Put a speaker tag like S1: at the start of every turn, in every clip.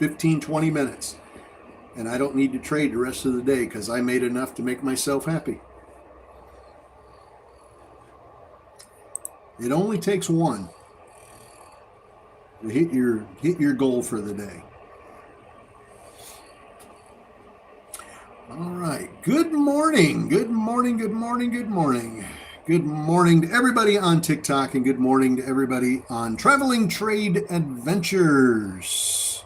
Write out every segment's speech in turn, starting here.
S1: 15, 20 minutes. And I don't need to trade the rest of the day because I made enough to make myself happy. It only takes one to hit your goal for the day. All right. Good morning. Good morning. Good morning. Good morning. Good morning to everybody on TikTok, and good morning to everybody on Traveling Trade Adventures,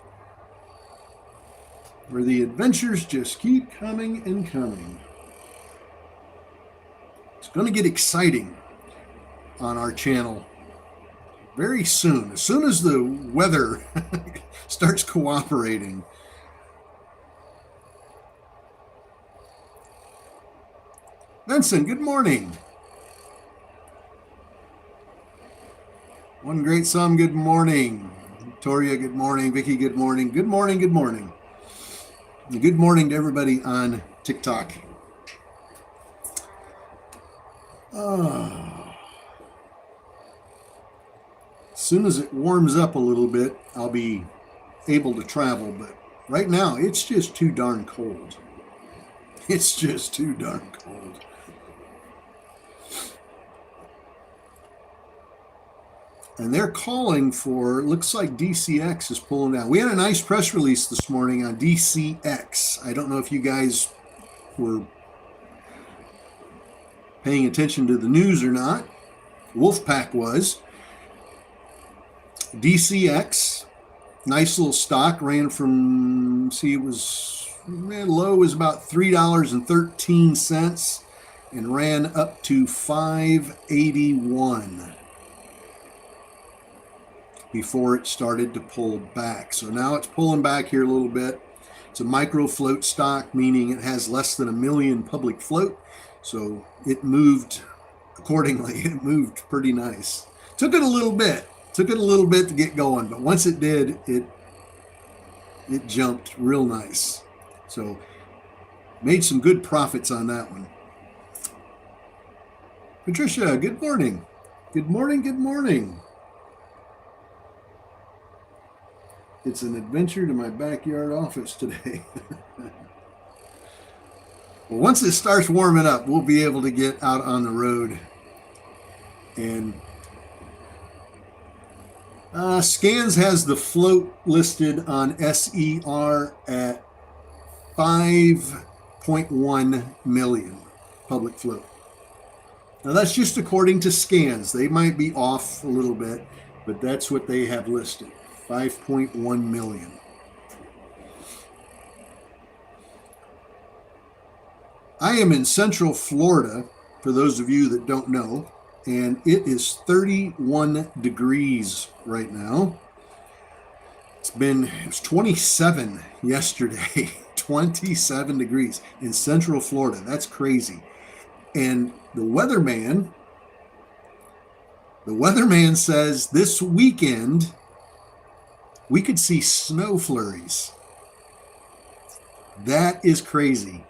S1: where the adventures just keep coming and coming. It's going to get exciting on our channel very soon. As soon as the weather starts cooperating. Vincent, good morning. One Great Some, good morning. Victoria, good morning. Vicky, good morning. Good morning, good morning. And good morning to everybody on TikTok. As soon as it warms up a little bit, I'll be able to travel. But right now, it's just too darn cold. It's just too darn cold. And they're calling for, looks like DCX is pulling down. We had a nice press release this morning on DCX. I don't know if you guys were paying attention to the news or not. Wolfpack was. DCX, nice little stock, ran from, low was about $3.13 and ran up to $5.81. Before it started to pull back. So now it's pulling back here a little bit. It's a micro float stock, meaning it has less than 1 million public float. So it moved accordingly. It moved pretty nice. Took it a little bit to get going, but once it did, it jumped real nice. So made some good profits on that one. Patricia, good morning. Good morning, good morning. It's an adventure to my backyard office today. Well, once it starts warming up, we'll be able to get out on the road. And Scans has the float listed on SER at 5.1 million public float. Now that's just according to Scans. They might be off a little bit, but that's what they have listed. 5.1 million. I am in Central Florida, for those of you that don't know, and it is 31 degrees right now. It was 27 yesterday, 27 degrees in Central Florida. That's crazy. And the weatherman says this weekend we could see snow flurries. That is crazy.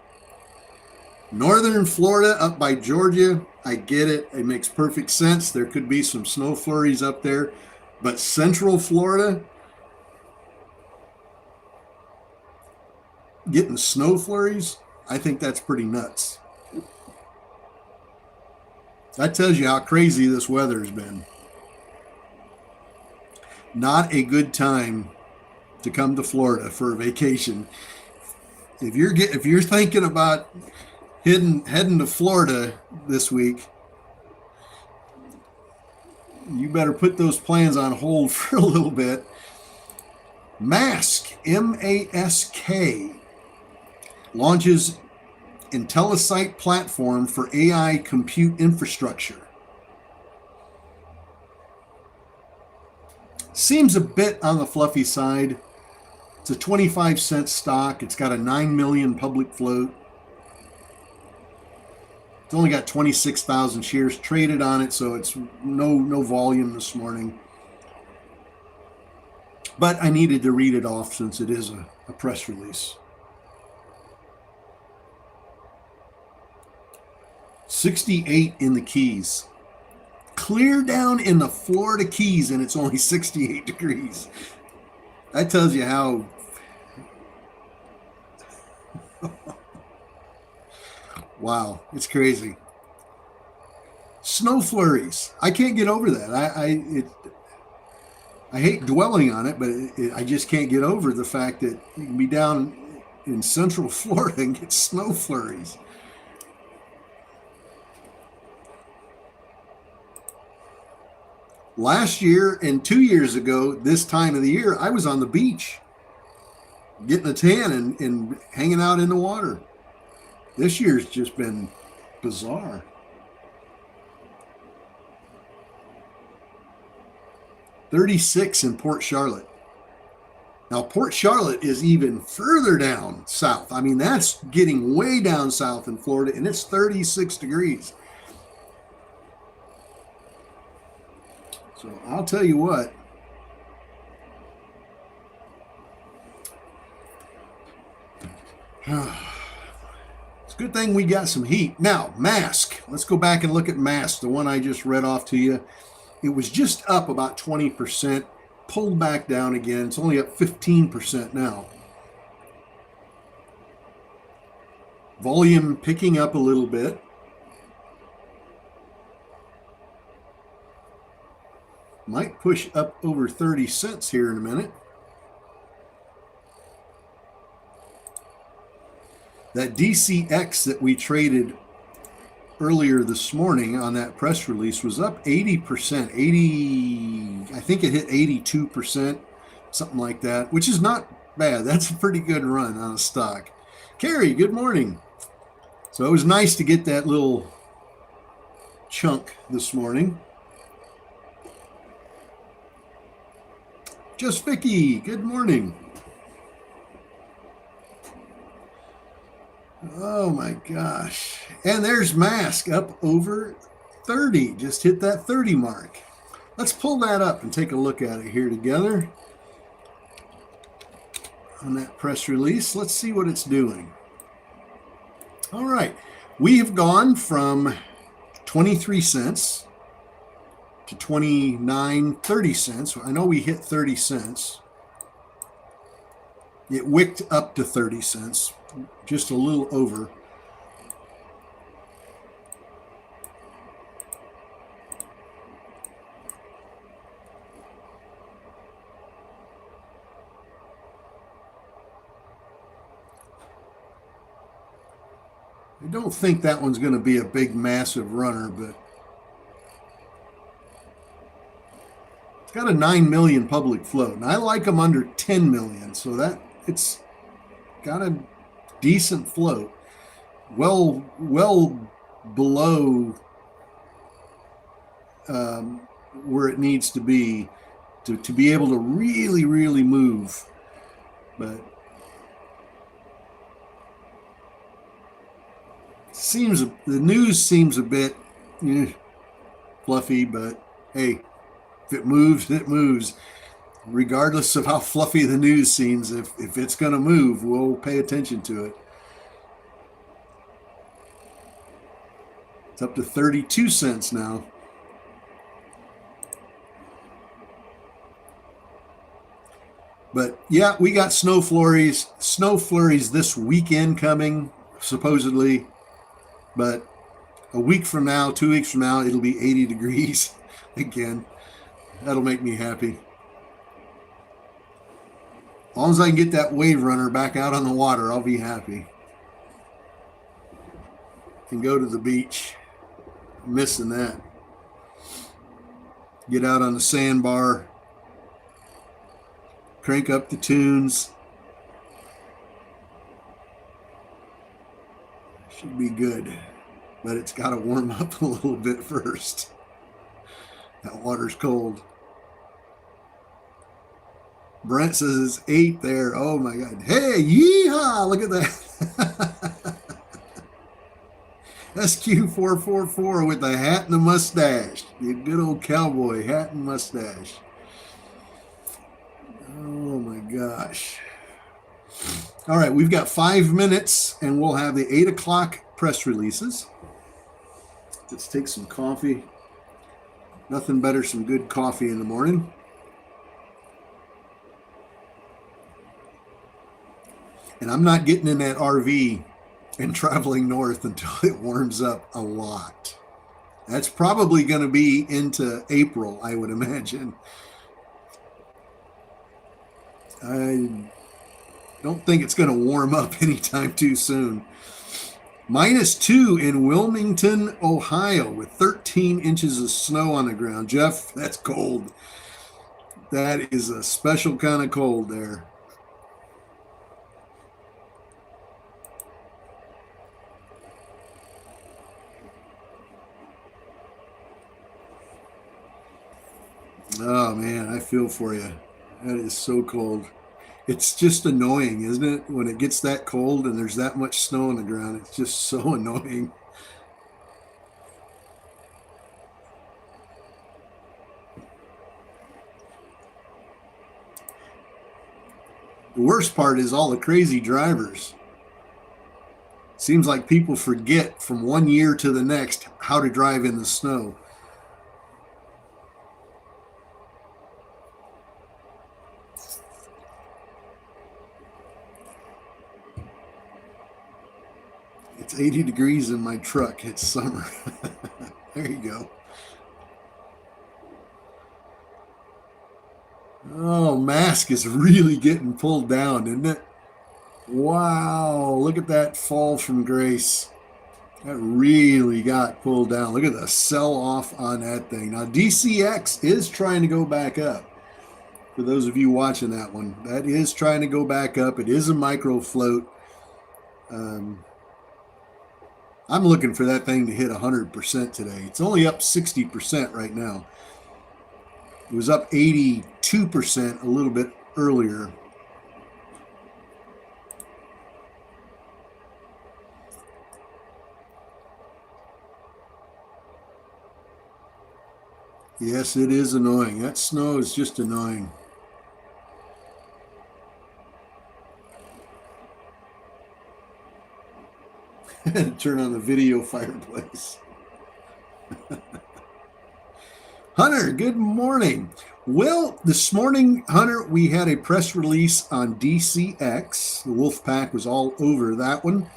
S1: Northern Florida up by Georgia, I get it. It makes perfect sense. There could be some snow flurries up there. But Central Florida, getting snow flurries, I think that's pretty nuts. That tells you how crazy this weather has been. Not a good time to come to Florida for a vacation. If you're thinking about heading to Florida this week, you better put those plans on hold for a little bit. Mask, M-A-S-K, launches IntelliSight platform for AI compute infrastructure. Seems a bit on the fluffy side. It's a 25-cent stock. It's got a 9 million public float. It's only got 26,000 shares traded on it, so it's no volume this morning. But I needed to read it off since it is a press release. 68 in the Keys. Clear down in the Florida Keys, and it's only 68 degrees. That tells you how Wow, it's crazy. Snow flurries. I can't get over that. I hate dwelling on it, but I just can't get over the fact that you can be down in Central Florida and get snow flurries. Last year and 2 years ago, this time of the year, I was on the beach getting a tan and hanging out in the water. This year's just been bizarre. 36 in Port Charlotte. Now, Port Charlotte is even further down south. I mean, that's getting way down south in Florida, and it's 36 degrees. So I'll tell you what. It's a good thing we got some heat. Now, mask. Let's go back and look at mask, the one I just read off to you. It was just up about 20%, pulled back down again. It's only up 15% now. Volume picking up a little bit. Might push up over 30 cents here in a minute. That DCX that we traded earlier this morning on that press release was up 80%. I think it hit 82%, something like that, which is not bad. That's a pretty good run on a stock. Carrie, good morning. So it was nice to get that little chunk this morning. Just Vicky, good morning. Oh my gosh. And there's mask up over 30. Just hit that 30 mark. Let's pull that up and take a look at it here together. On that press release, let's see what it's doing. All right. We have gone from 23 cents to 29.30 cents. I know we hit 30 cents. It wicked up to 30 cents, just a little over. I don't think that one's going to be a big, massive runner, but it's got a 9 million public float, and I like them under 10 million, so that it's got a decent float, well below where it needs to be to be able to really move, but the news seems a bit fluffy, but hey, if it moves, it moves. Regardless of how fluffy the news seems, if it's going to move, we'll pay attention to it. It's up to 32 cents now. But yeah, we got snow flurries this weekend coming, supposedly. But a week from now, 2 weeks from now, it'll be 80 degrees again. That'll make me happy. As long as I can get that wave runner back out on the water, I'll be happy. Can go to the beach. I'm missing that. Get out on the sandbar. Crank up the tunes. Should be good. But it's got to warm up a little bit first. That water's cold. Brent says it's 8 there. Oh my God. Hey, yeehaw! Look at that. SQ444 with the hat and the mustache. The good old cowboy hat and mustache. Oh my gosh. All right, we've got 5 minutes and we'll have the 8 o'clock press releases. Let's take some coffee. Nothing better, some good coffee in the morning. And I'm not getting in that RV and traveling north until it warms up a lot. That's probably going to be into April, I would imagine. I don't think it's going to warm up anytime too soon. -2 in Wilmington, Ohio, with 13 inches of snow on the ground. Jeff, that's cold. That is a special kind of cold there. Oh man, I feel for you. That is so cold. It's just annoying, isn't it? When it gets that cold and there's that much snow on the ground, it's just so annoying. The worst part is all the crazy drivers. Seems like people forget from one year to the next how to drive in the snow. It's 80 degrees in my truck. It's summer. There you go. Oh, mask is really getting pulled down, isn't it? Wow, look at that fall from grace. That really got pulled down. Look at the sell off on that thing. Now, DCX is trying to go back up. For those of you watching that one, that is trying to go back up. It is a micro float. I'm looking for that thing to hit 100% today. It's only up 60% right now. It was up 82% a little bit earlier. Yes, it is annoying. That snow is just annoying. Turn on the video fireplace. Hunter, good morning. Well, this morning, Hunter, we had a press release on DCX. The Wolfpack was all over that one.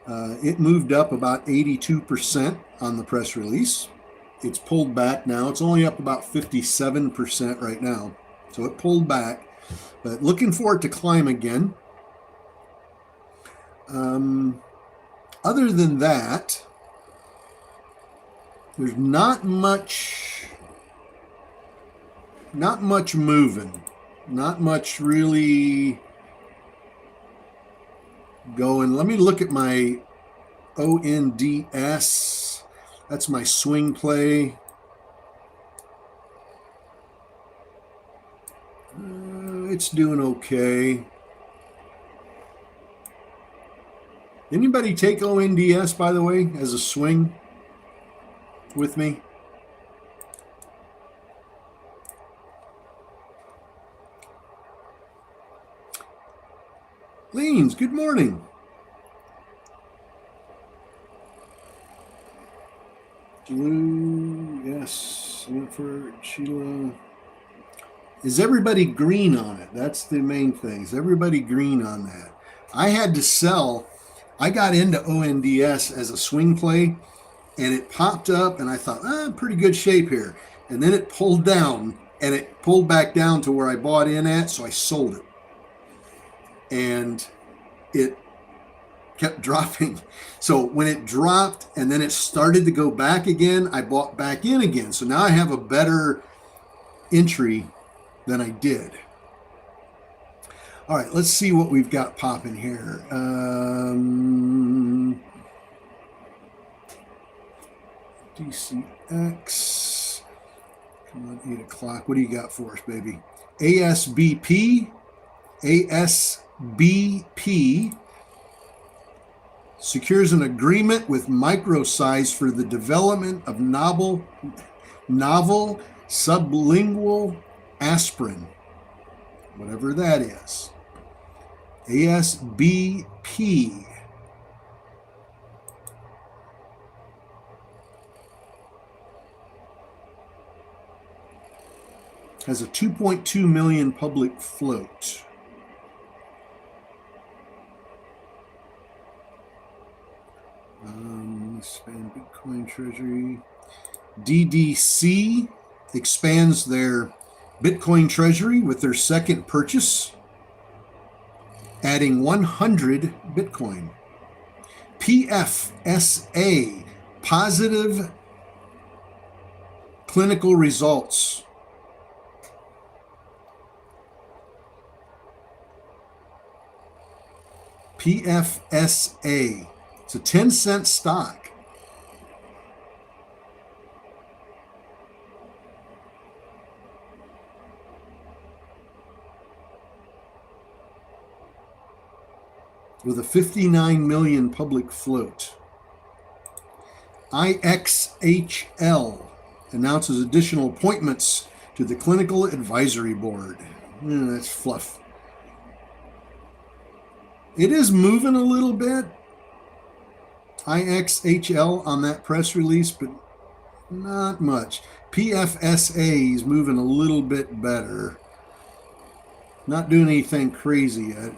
S1: It moved up about 82% on the press release. It's pulled back now. It's only up about 57% right now. So it pulled back, but looking for it to climb again. Other than that, there's not much moving. Not much really going. Let me look at my ONDS. That's my swing play. It's doing okay. Anybody take ONDS, by the way, as a swing with me? Leans, good morning. Blue, yes. For Sheila. Is everybody green on it? That's the main thing. Is everybody green on that? I had to sell. I got into ONDS as a swing play, and it popped up, and I thought, pretty good shape here. And then it pulled down, and it pulled back down to where I bought in at, so I sold it. And it kept dropping. So when it dropped and then it started to go back again, I bought back in again. So now I have a better entry than I did. All right, let's see what we've got popping here. DCX. Come on, 8 o'clock. What do you got for us, baby? ASBP. ASBP secures an agreement with Microsize for the development of novel sublingual aspirin, whatever that is. ASBP. Has a 2.2 million public float. Expand Bitcoin Treasury. DDC expands their Bitcoin Treasury with their second purchase, adding 100 Bitcoin. PFSA, positive clinical results. PFSA. It's a 10-cent stock. With a 59 million public float. IXHL announces additional appointments to the Clinical Advisory Board. That's fluff. It is moving a little bit, IXHL, on that press release, but not much. PFSA is moving a little bit better. Not doing anything crazy yet.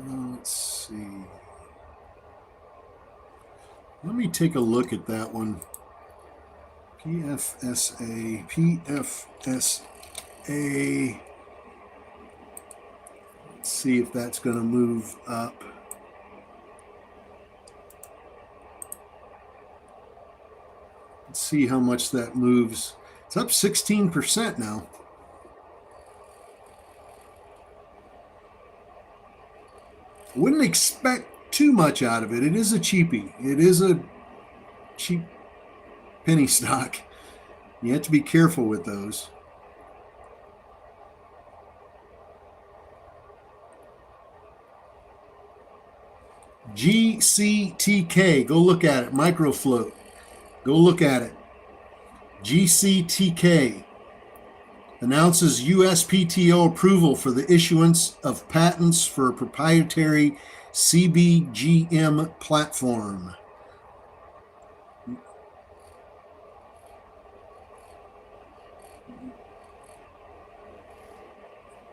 S1: Let's see. Let me take a look at that one. PFSA. Let's see if that's going to move up. Let's see how much that moves. It's up 16% now. Wouldn't expect too much out of it. It is a cheapie. It is a cheap penny stock. You have to be careful with those. GCTK, go look at it. Microfloat, go look at it. GCTK announces USPTO approval for the issuance of patents for a proprietary CBGM platform.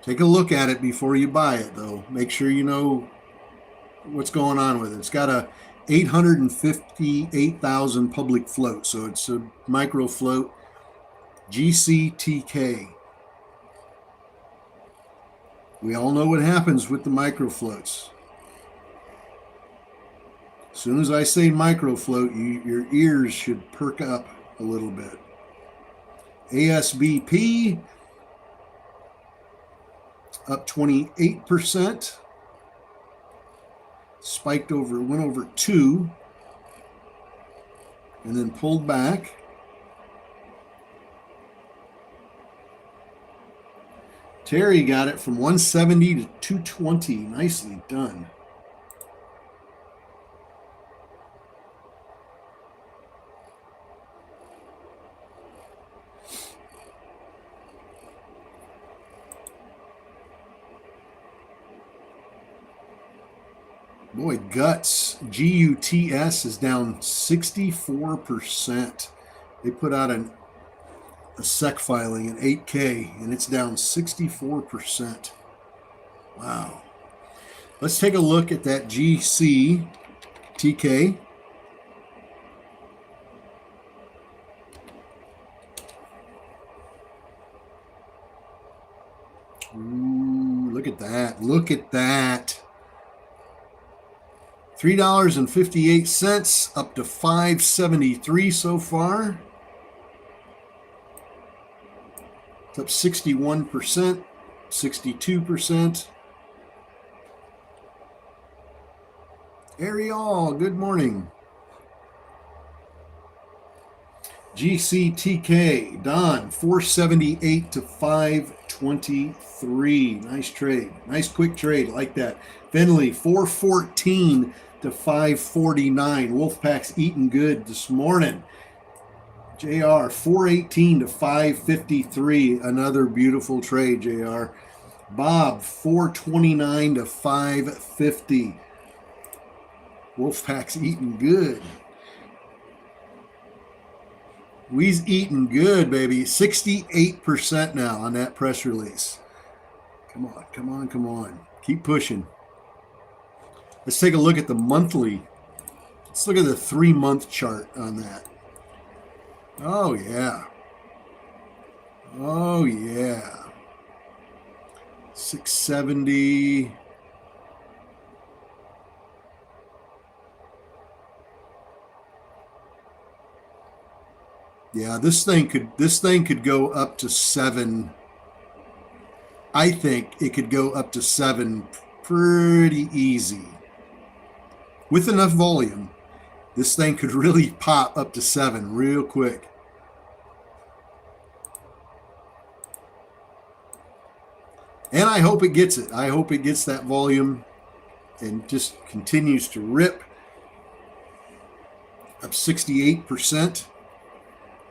S1: Take a look at it before you buy it, though. Make sure you know what's going on with it. It's got a 858,000 public float, so it's a micro float. GCTK. We all know what happens with the micro floats. As soon as I say micro float, your ears should perk up a little bit. ASBP up 28%. Spiked over, went over 2, and then pulled back. Terry got it from 170 to 220. Nicely done. Boy, Guts, GUTS is down 64%. They put out a SEC filing in 8K, and it's down 64%. Wow. Let's take a look at that GCTK. Ooh, look at that. Look at that. $3.58 up to $5.73 so far. It's up 61%, 62%. Ariel, good morning. GCTK, Don, 478 to 523. Nice trade. Nice quick trade. Like that. Finley, 414 to 549. Wolfpack's eating good this morning. JR, 418 to 553. Another beautiful trade, JR. Bob, 429 to 550. Wolfpack's eating good. We's eating good, baby. 68% now on that press release. Come on, come on, come on. Keep pushing. Let's take a look at the monthly. Let's look at the 3-month chart on that. Oh, yeah. Oh, yeah. 670. Yeah, this thing could go up to 7. I think it could go up to 7 pretty easy. With enough volume, this thing could really pop up to 7 real quick. And I hope it gets it. I hope it gets that volume and just continues to rip up 68%.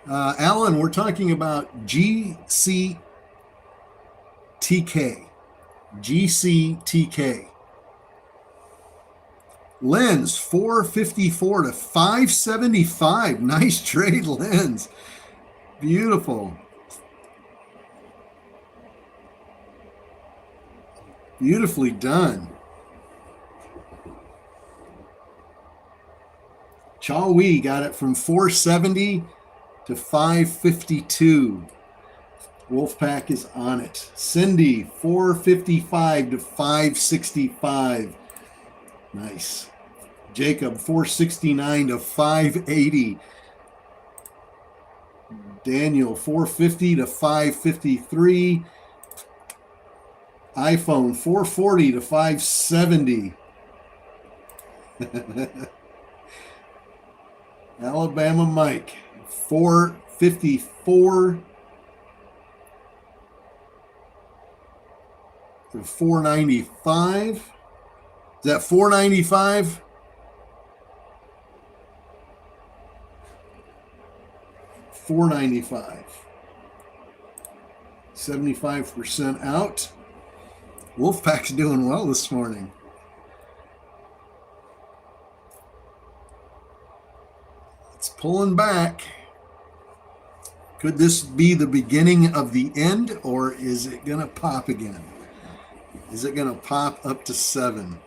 S1: Alan, we're talking about GCTK. GCTK. Lens 454 to 575. Nice trade, Lens. Beautiful. Beautifully done. Chaw Wee got it from 470 to 552. Wolfpack is on it. Cindy, 455 to 565. Nice. Jacob, 469 to 580. Daniel, 450 to 553. iPhone, 440 to 570. Alabama Mike, 454 to 495. Is that 495? $495. 75% out. Wolfpack's doing well this morning. It's pulling back. Could this be the beginning of the end, or is it going to pop again? Is it going to pop up to 7?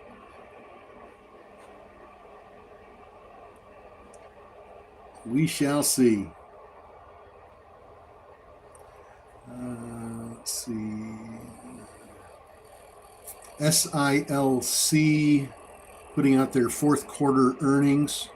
S1: We shall see. Let's see. SILC putting out their fourth quarter earnings.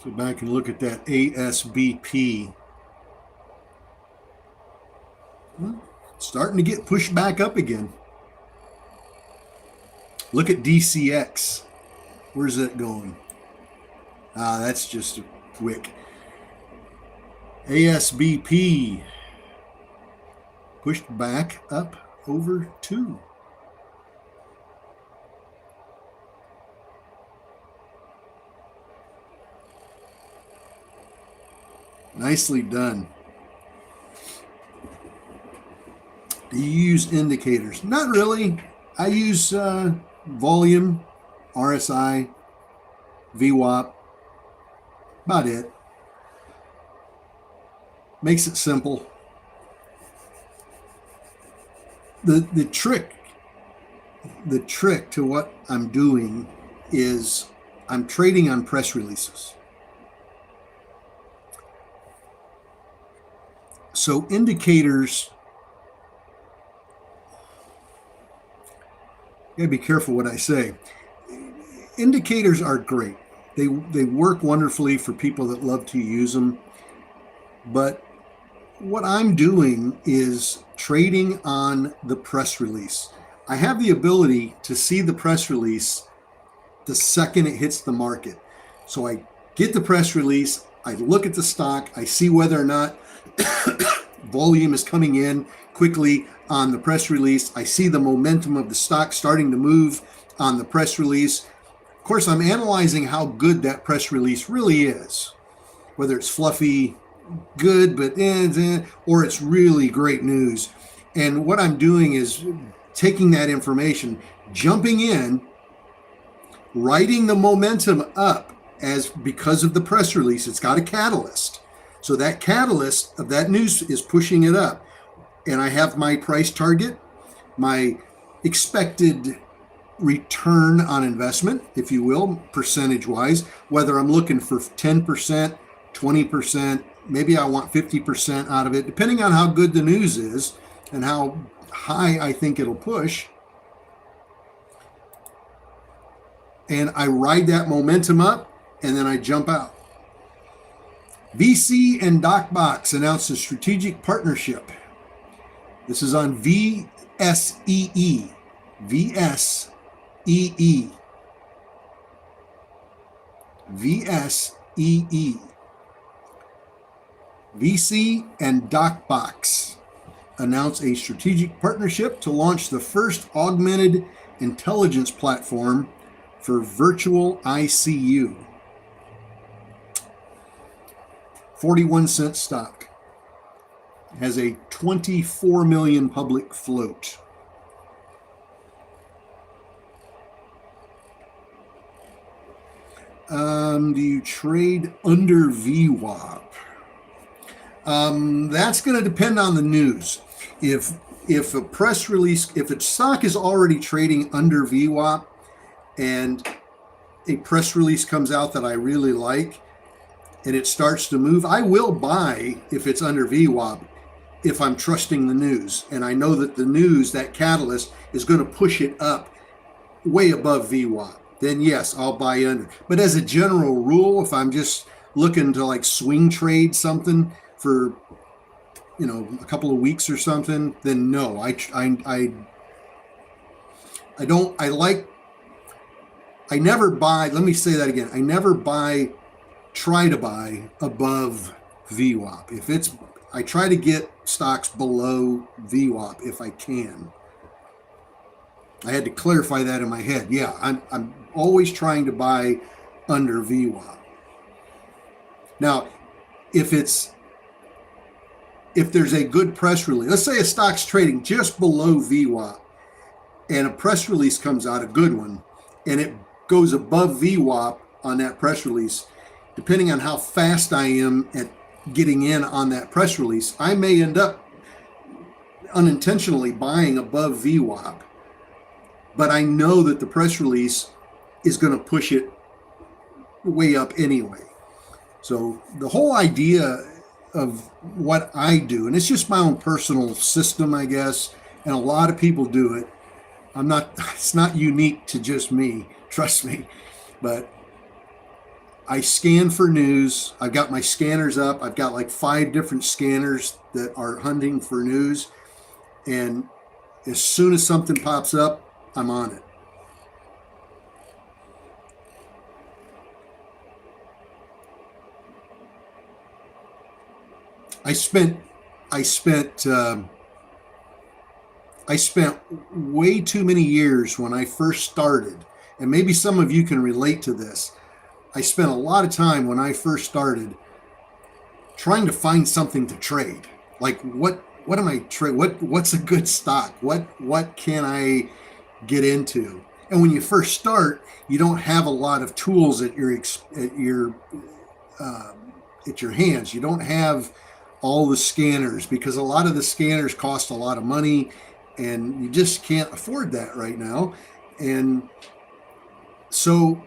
S1: Go back and look at that ASBP. Well, starting to get pushed back up again. Look at DCX. Where's that going? That's just a quick. ASBP pushed back up over 2. Nicely done. Do you use indicators? Not really. I use volume, RSI, VWAP. About it. Makes it simple. The trick to what I'm doing is I'm trading on press releases. So indicators, you gotta be careful what I say. Indicators are great. They work wonderfully for people that love to use them. But what I'm doing is trading on the press release. I have the ability to see the press release the second it hits the market. So I get the press release, I look at the stock, I see whether or not volume is coming in quickly on the press release. I see the momentum of the stock starting to move on the press release. Of course, I'm analyzing how good that press release really is, whether it's fluffy, good, but or it's really great news. And what I'm doing is taking that information, jumping in, writing the momentum up as because of the press release. It's got a catalyst. So that catalyst of that news is pushing it up. And I have my price target, my expected return on investment, if you will, percentage wise, whether I'm looking for 10%, 20%, maybe I want 50% out of it, depending on how good the news is and how high I think it'll push. And I ride that momentum up and then I jump out. VC and DocBox announced a strategic partnership. This is on VSEE. VSEE. VSEE. VC and DocBox announced a strategic partnership to launch the first augmented intelligence platform for virtual ICU. 41-cent stock. Has a 24 million public float. Do you trade under VWAP? That's going to depend on the news. If a press release, if a stock is already trading under VWAP and a press release comes out that I really like and it starts to move, I will buy if it's under VWAP if I'm trusting the news. And I know that the news, that catalyst, is going to push it up way above VWAP. Then yes, I'll buy under. But as a general rule, if I'm just looking to like swing trade something for, a couple of weeks or something, then no, I never buy, let me say that again. I never try to buy above VWAP. I try to get stocks below VWAP if I can. I had to clarify that in my head. Yeah, I'm always trying to buy under VWAP. Now, if there's a good press release, let's say a stock's trading just below VWAP and a press release comes out, a good one, and it goes above VWAP on that press release, depending on how fast I am at getting in on that press release, I may end up unintentionally buying above VWAP. But I know that the press release is going to push it way up anyway. So the whole idea of what I do, and it's just my own personal system, I guess, and a lot of people do it. It's not unique to just me, trust me, but I scan for news. I've got my scanners up. I've got like 5 different scanners that are hunting for news. And as soon as something pops up, I'm on it. I spent way too many years when I first started, and maybe some of you can relate to this. I spent a lot of time when I first started trying to find something to trade. Like what am I trade? What's a good stock? What can I get into? And when you first start, you don't have a lot of tools at your hands. You don't have all the scanners because a lot of the scanners cost a lot of money, and you just can't afford that right now. And so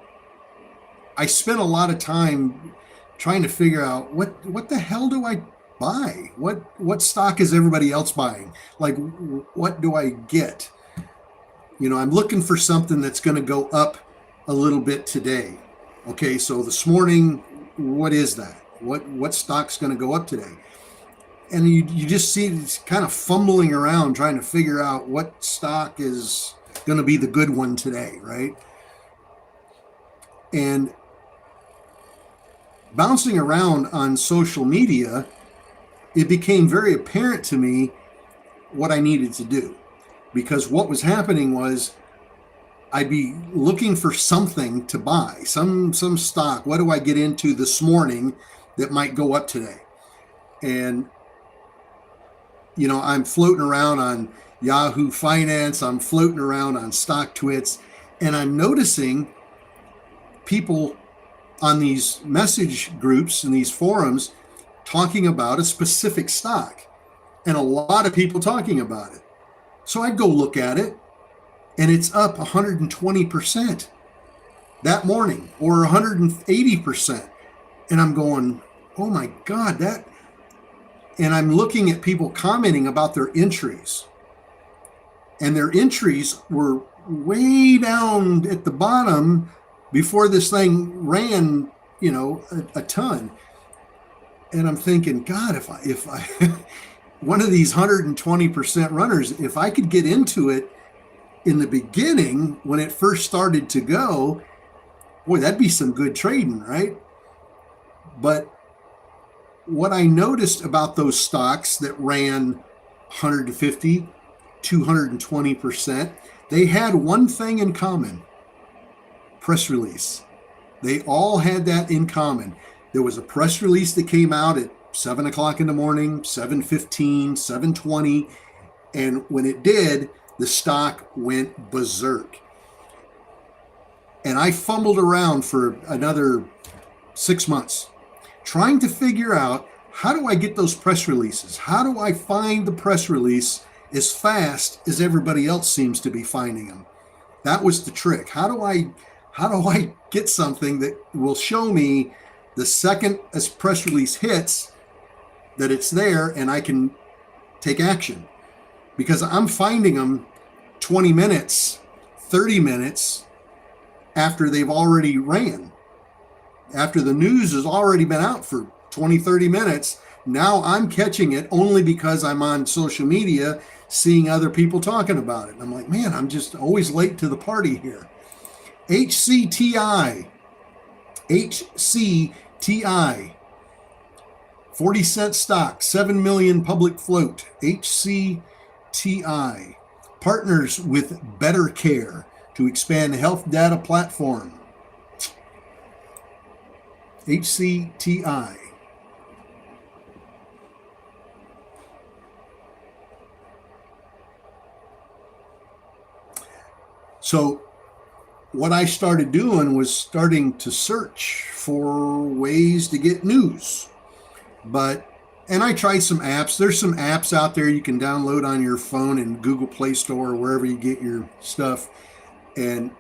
S1: I spent a lot of time trying to figure out what the hell do I buy? What stock is everybody else buying? Like, what do I get? I'm looking for something that's going to go up a little bit today. Okay, so this morning, what is that? What stock's going to go up today? And you just see it's kind of fumbling around trying to figure out what stock is going to be the good one today, right? And bouncing around on social media it became very apparent to me what I needed to do, because what was happening was I'd be looking for something to buy, some stock. What do I get into this morning that might go up today? And I'm floating around on Yahoo Finance, I'm floating around on StockTwits, and I'm noticing people on these message groups and these forums talking about a specific stock, and a lot of people talking about it. So I go look at it, and it's up 120% that morning, or 180%. And I'm going, oh my God, and I'm looking at people commenting about their entries. And their entries were way down at the bottom before this thing ran, a ton. And I'm thinking, God, if I one of these 120% runners, if I could get into it in the beginning when it first started to go, boy, that'd be some good trading, right? But what I noticed about those stocks that ran 150, 220%, they had one thing in common: press release. They all had that in common. There was a press release that came out at 7 o'clock in the morning, 7:15, 7:20, and when it did, the stock went berserk. And I fumbled around for another 6 months trying to figure out, how do I get those press releases? How do I find the press release as fast as everybody else seems to be finding them? That was the trick. How do I get something that will show me the second a press release hits that it's there and I can take action? Because I'm finding them 20 minutes, 30 minutes after they've already ran. After the news has already been out for 20, 30 minutes, now I'm catching it only because I'm on social media seeing other people talking about it. And I'm like, man, I'm just always late to the party here. HCTI, 40-cent stock, 7 million public float. HCTI partners with Better Care to expand health data platform. HCTI. So what I started doing was starting to search for ways to get news. And I tried some apps. There's some apps out there you can download on your phone in Google Play Store or wherever you get your stuff, and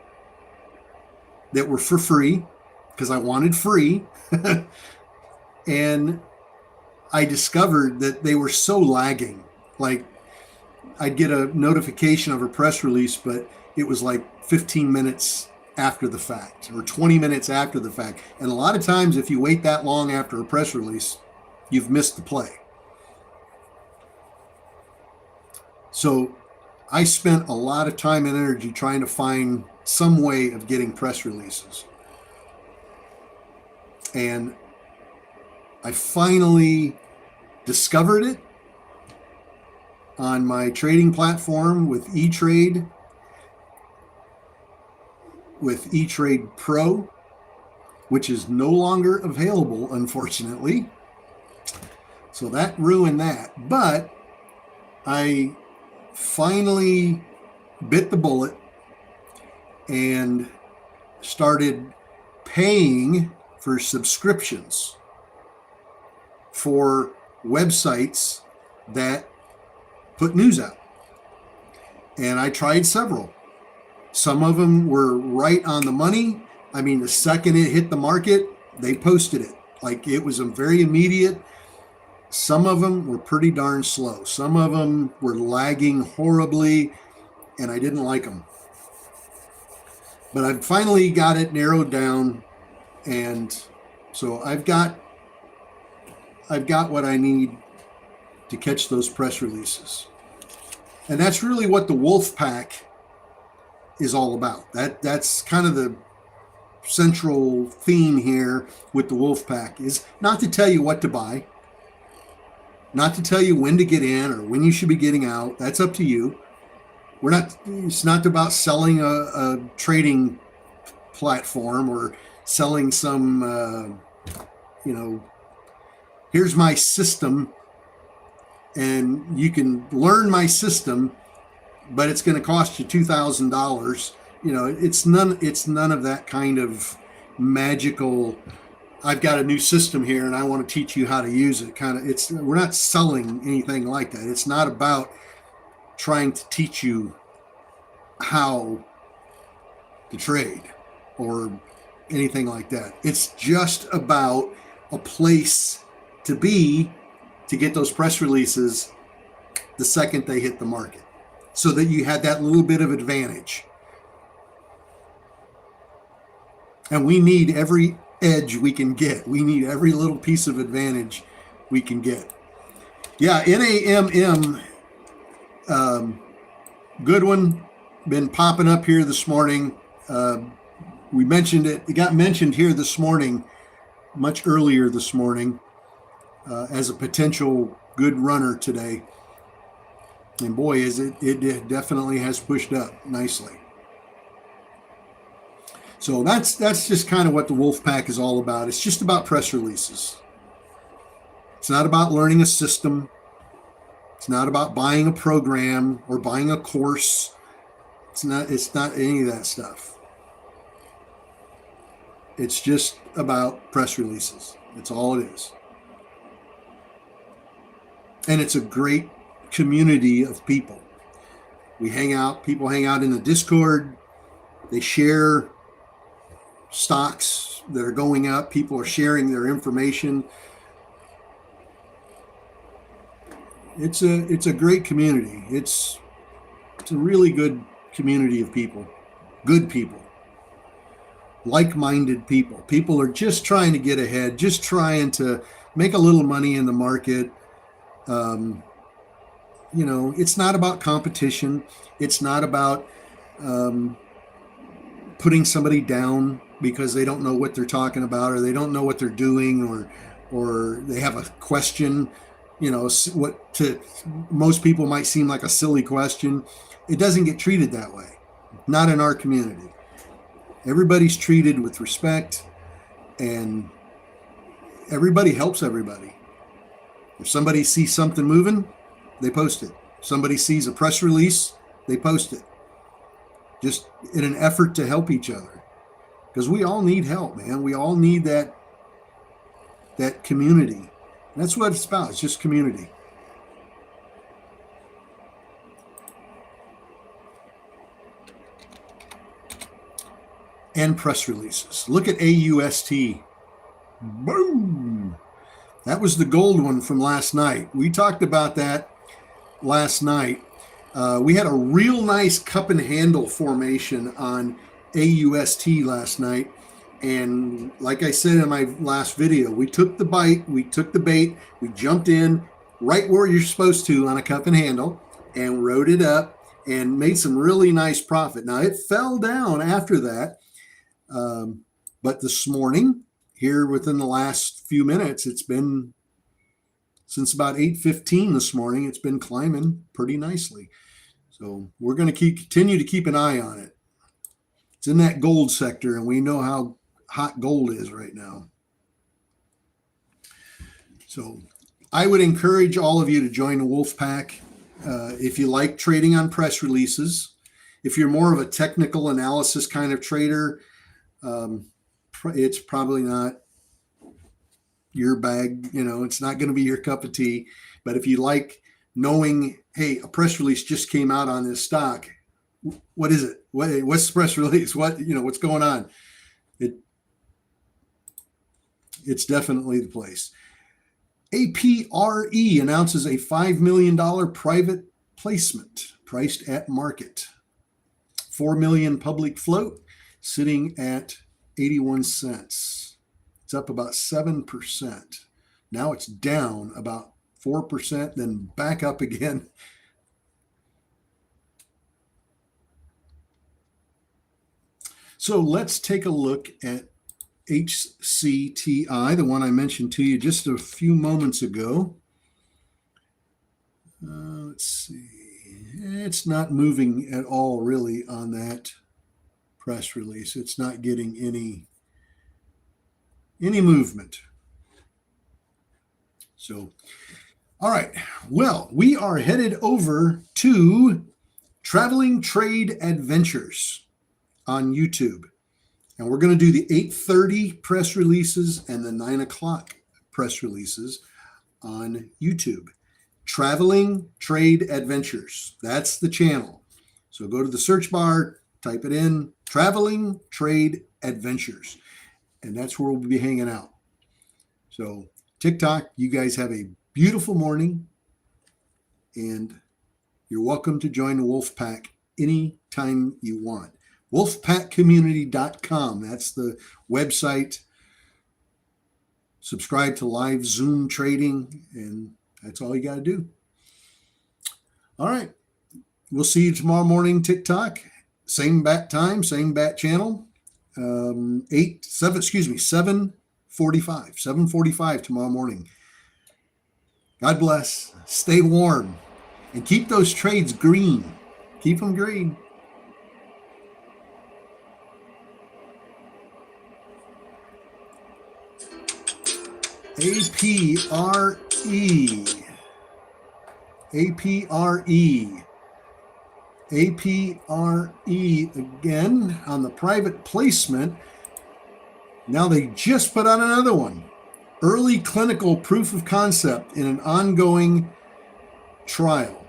S1: that were for free, because I wanted free. And I discovered that they were so lagging. Like, I'd get a notification of a press release, but it was like 15 minutes after the fact or 20 minutes after the fact. And a lot of times, if you wait that long after a press release, you've missed the play. So I spent a lot of time and energy trying to find some way of getting press releases. And I finally discovered it on my trading platform with E-Trade, with E-Trade Pro, which is no longer available, unfortunately. So that ruined that. But I finally bit the bullet and started paying for subscriptions for websites that put news out. And I tried several. Some of them were right on the money. I mean, the second it hit the market, they posted it. Like, it was a very immediate. Some of them were pretty darn slow. Some of them were lagging horribly, and I didn't like them. But I finally got it narrowed down, and so I've got what I need to catch those press releases. And that's really what the Wolf Pack is all about. That's kind of the central theme here with the Wolf Pack, is not to tell you what to buy, not to tell you when to get in or when you should be getting out. That's up to you. It's not about selling a trading platform or selling some, here's my system and you can learn my system, but it's going to cost you $2,000. It's none of that kind of magical, I've got a new system here and I want to teach you how to use it kind of. We're not selling anything like that. It's not about trying to teach you how to trade or anything like that. It's just about a place to be to get those press releases the second they hit the market, so that you had that little bit of advantage. And we need every edge we can get. We need every little piece of advantage we can get. Yeah, NAMM, good one, been popping up here this morning. We mentioned it. It got mentioned here this morning, much earlier this morning, as a potential good runner today. And boy, it definitely has pushed up nicely. So that's just kind of what the Wolfpack is all about. It's just about press releases. It's not about learning a system. It's not about buying a program or buying a course. It's not any of that stuff. It's just about press releases. That's all it is. And it's a great community of people. People hang out in the Discord. They share stocks that are going up. People are sharing their information. It's a great community. It's a really good community of people, good people, like-minded people. People are just trying to get ahead, just trying to make a little money in the market. It's not about competition. It's not about putting somebody down because they don't know what they're talking about, or they don't know what they're doing, or they have a question, what to most people might seem like a silly question. It doesn't get treated that way. Not in our community. Everybody's treated with respect, and everybody helps everybody. If somebody sees something moving, they post it. If somebody sees a press release, they post it. Just in an effort to help each other. Because we all need help, man. We all need that community. And that's what it's about. It's just community. And press releases. Look at AUST. Boom! That was the gold one from last night. We talked about that last night. We had a real nice cup and handle formation on AUST last night. And like I said in my last video, we took the bite, we took the bait, we jumped in right where you're supposed to on a cup and handle and rode it up and made some really nice profit. Now, it fell down after that. But this morning, here within the last few minutes, it's been since about 8:15 this morning, it's been climbing pretty nicely. So we're going to continue to keep an eye on it. It's in that gold sector, and we know how hot gold is right now. So I would encourage all of you to join the Wolfpack if you like trading on press releases. If you're more of a technical analysis kind of trader, it's probably not your bag. It's not going to be your cup of tea. But if you like knowing, hey, a press release just came out on this stock, what is it? What's the press release? What's going on? It's definitely the place. APRE announces a $5 million private placement priced at market. 4 million public float sitting at 81 cents. It's up about 7%. Now it's down about 4%, then back up again. So let's take a look at HCTI, the one I mentioned to you just a few moments ago. Let's see. It's not moving at all, really, on that press release. It's not getting any movement. So, all right. Well, we are headed over to Traveling Trade Adventures on YouTube. And we're going to do the 8:30 press releases and the 9 o'clock press releases on YouTube. Traveling Trade Adventures. That's the channel. So go to the search bar, type it in, Traveling Trade Adventures. And that's where we'll be hanging out. So TikTok, you guys have a beautiful morning. And you're welcome to join the Wolf Pack anytime you want. wolfpackcommunity.com. That's the website. Subscribe to live Zoom trading, and that's all you got to do. All right. We'll see you tomorrow morning, TikTok. Same bat time, same bat channel. 7:45 tomorrow morning. God bless. Stay warm. And keep those trades green. Keep them green. APRE. APRE. APRE again on the private placement. Now they just put out another one. Early clinical proof of concept in an ongoing trial.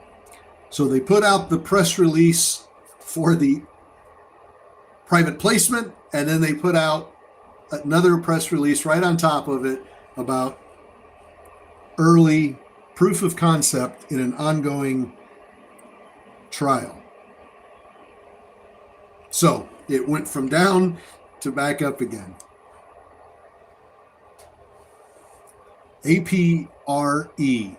S1: So they put out the press release for the private placement, and then they put out another press release right on top of it about early proof of concept in an ongoing trial. So it went from down to back up again. APRE.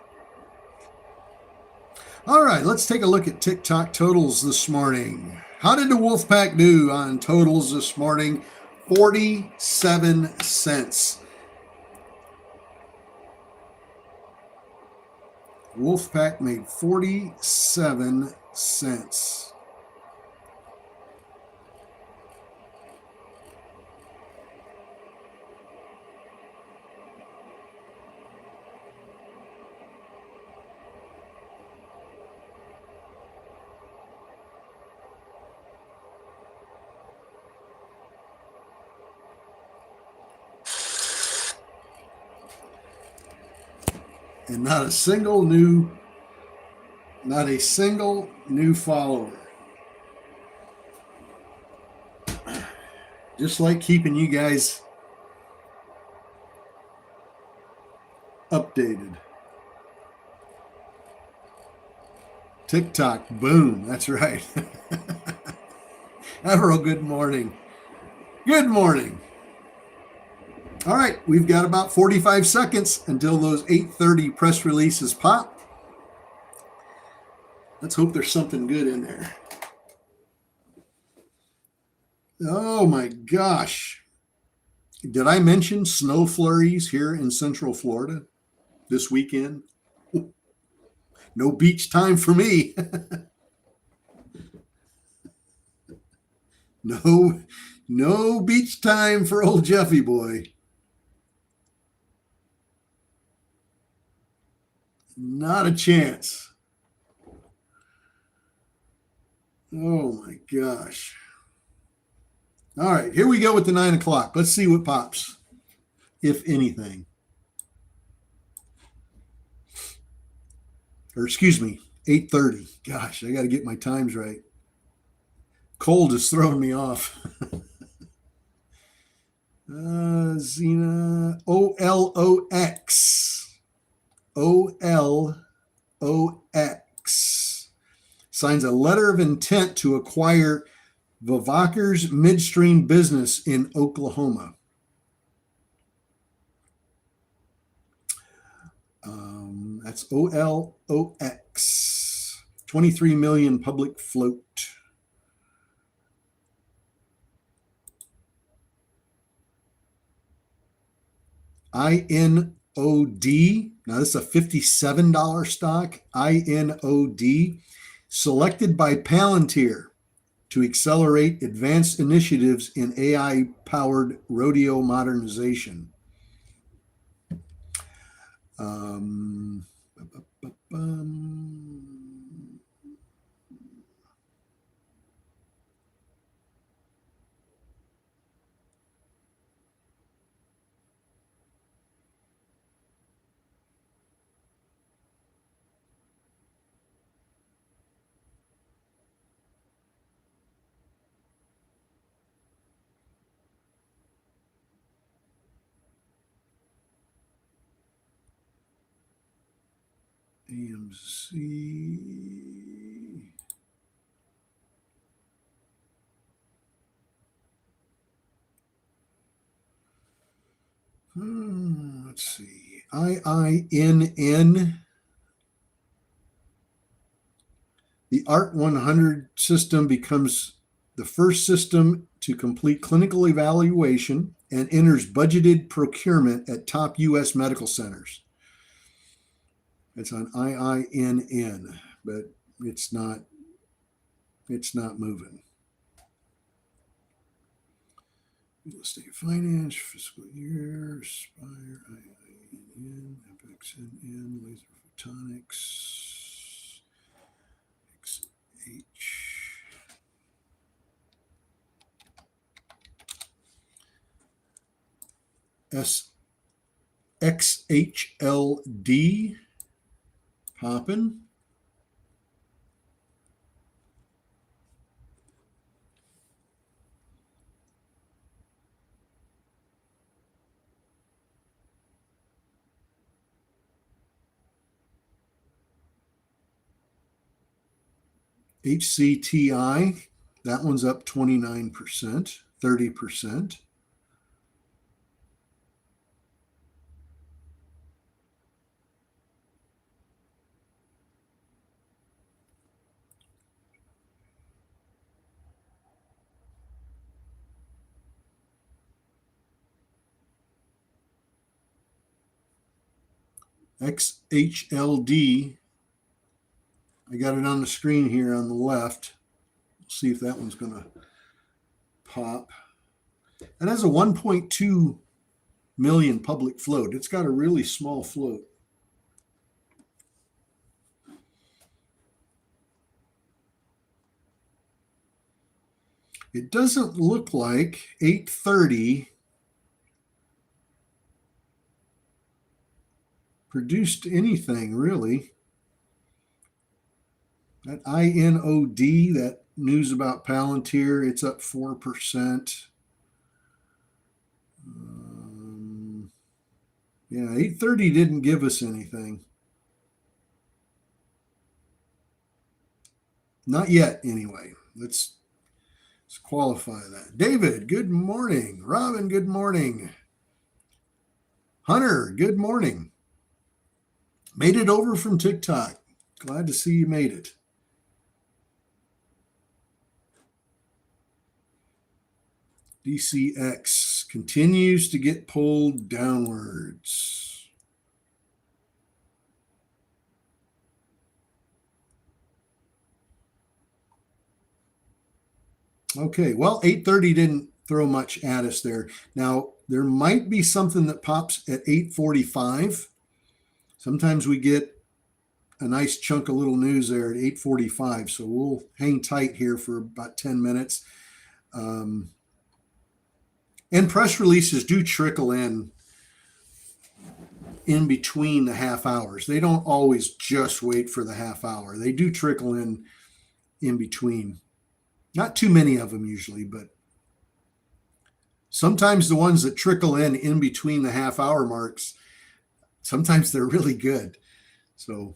S1: All right, let's take a look at TikTok totals this morning. How did the Wolfpack do on totals this morning? 47 cents. Wolfpack made 47 cents. And not a single new follower. Just like keeping you guys updated. TikTok, boom, that's right. Avril, good morning. Good morning. All right, we've got about 45 seconds until those 8:30 press releases pop. Let's hope there's something good in there. Oh my gosh. Did I mention snow flurries here in Central Florida this weekend? No beach time for me. No beach time for old Jeffy boy. Not a chance. Oh my gosh. All right, here we go with the 9 o'clock. Let's see what pops, if anything. Or excuse me, 8:30. Gosh, I got to get my times right. Cold is throwing me off. Xena, OLOX. OLOX signs a letter of intent to acquire Vivacker's midstream business in Oklahoma. That's OLOX. 23 million public float. INOX. INOD. Now, this is a $57 stock. INOD, selected by Palantir to accelerate advanced initiatives in AI-powered rodeo modernization. AMC. Let's see. IINN. The ART 100 system becomes the first system to complete clinical evaluation and enters budgeted procurement at top U.S. medical centers. It's on IINN, but it's not moving. Real estate finance, fiscal year, Spire, IINN, FXNN, laser photonics, XHLD popping. HCTI, that one's up 29%, 30%. XHLD, I got it on the screen here on the left. We'll see if that one's going to pop. It has a 1.2 million public float. It's got a really small float. It doesn't look like 830 produced anything really. That INOD, that news about Palantir, it's up 4%. Yeah, 830 didn't give us anything. Not yet, anyway. Let's qualify that. David, good morning. Robin, good morning. Hunter, good morning. Made it over from TikTok. Glad to see you made it. DCX continues to get pulled downwards. Okay, well, 830 didn't throw much at us there. Now, there might be something that pops at 845. Sometimes we get a nice chunk of little news there at 845, so we'll hang tight here for about 10 minutes. And press releases do trickle in between the half hours. They don't always just wait for the half hour. They do trickle in between. Not too many of them usually, but sometimes the ones that trickle in between the half hour marks, sometimes they're really good. So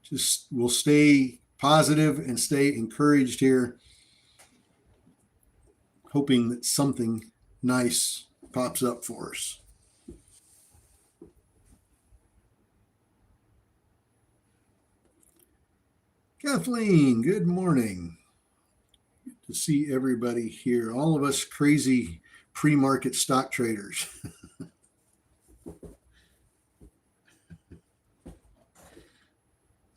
S1: just we'll stay positive and stay encouraged here, hoping that something nice pops up for us. Kathleen, good morning. Good to see everybody here. All of us crazy pre-market stock traders.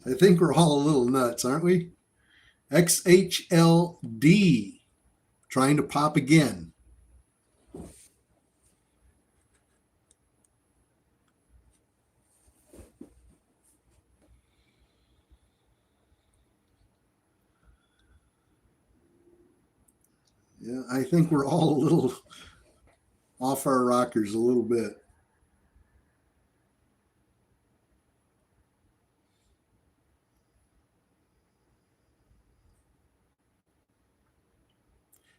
S1: I think we're all a little nuts, aren't we? XHLD trying to pop again. Yeah, I think we're all a little off our rockers a little bit.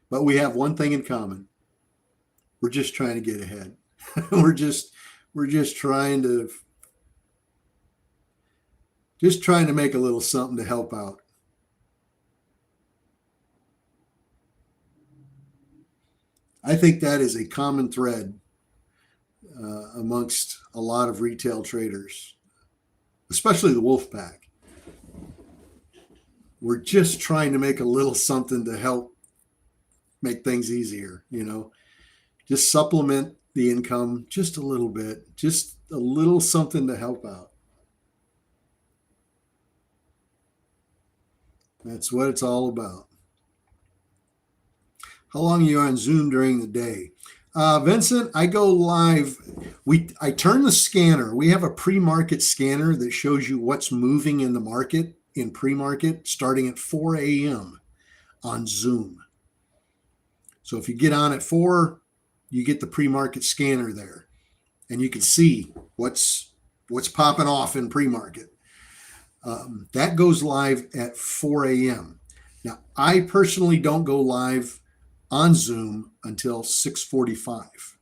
S1: But we have one thing in common. We're just trying to get ahead. we're just trying to make a little something to help out. I think that is a common thread amongst a lot of retail traders, especially the wolf pack. We're just trying to make a little something to help make things easier, just supplement the income just a little bit, just a little something to help out. That's what it's all about. How long are you on Zoom during the day? Vincent, I go live. I turn the scanner. We have a pre-market scanner that shows you what's moving in the market in pre-market starting at 4 a.m. on Zoom. So if you get on at 4, you get the pre-market scanner there, and you can see what's popping off in pre-market. That goes live at 4 a.m. Now, I personally don't go live on Zoom until 6:45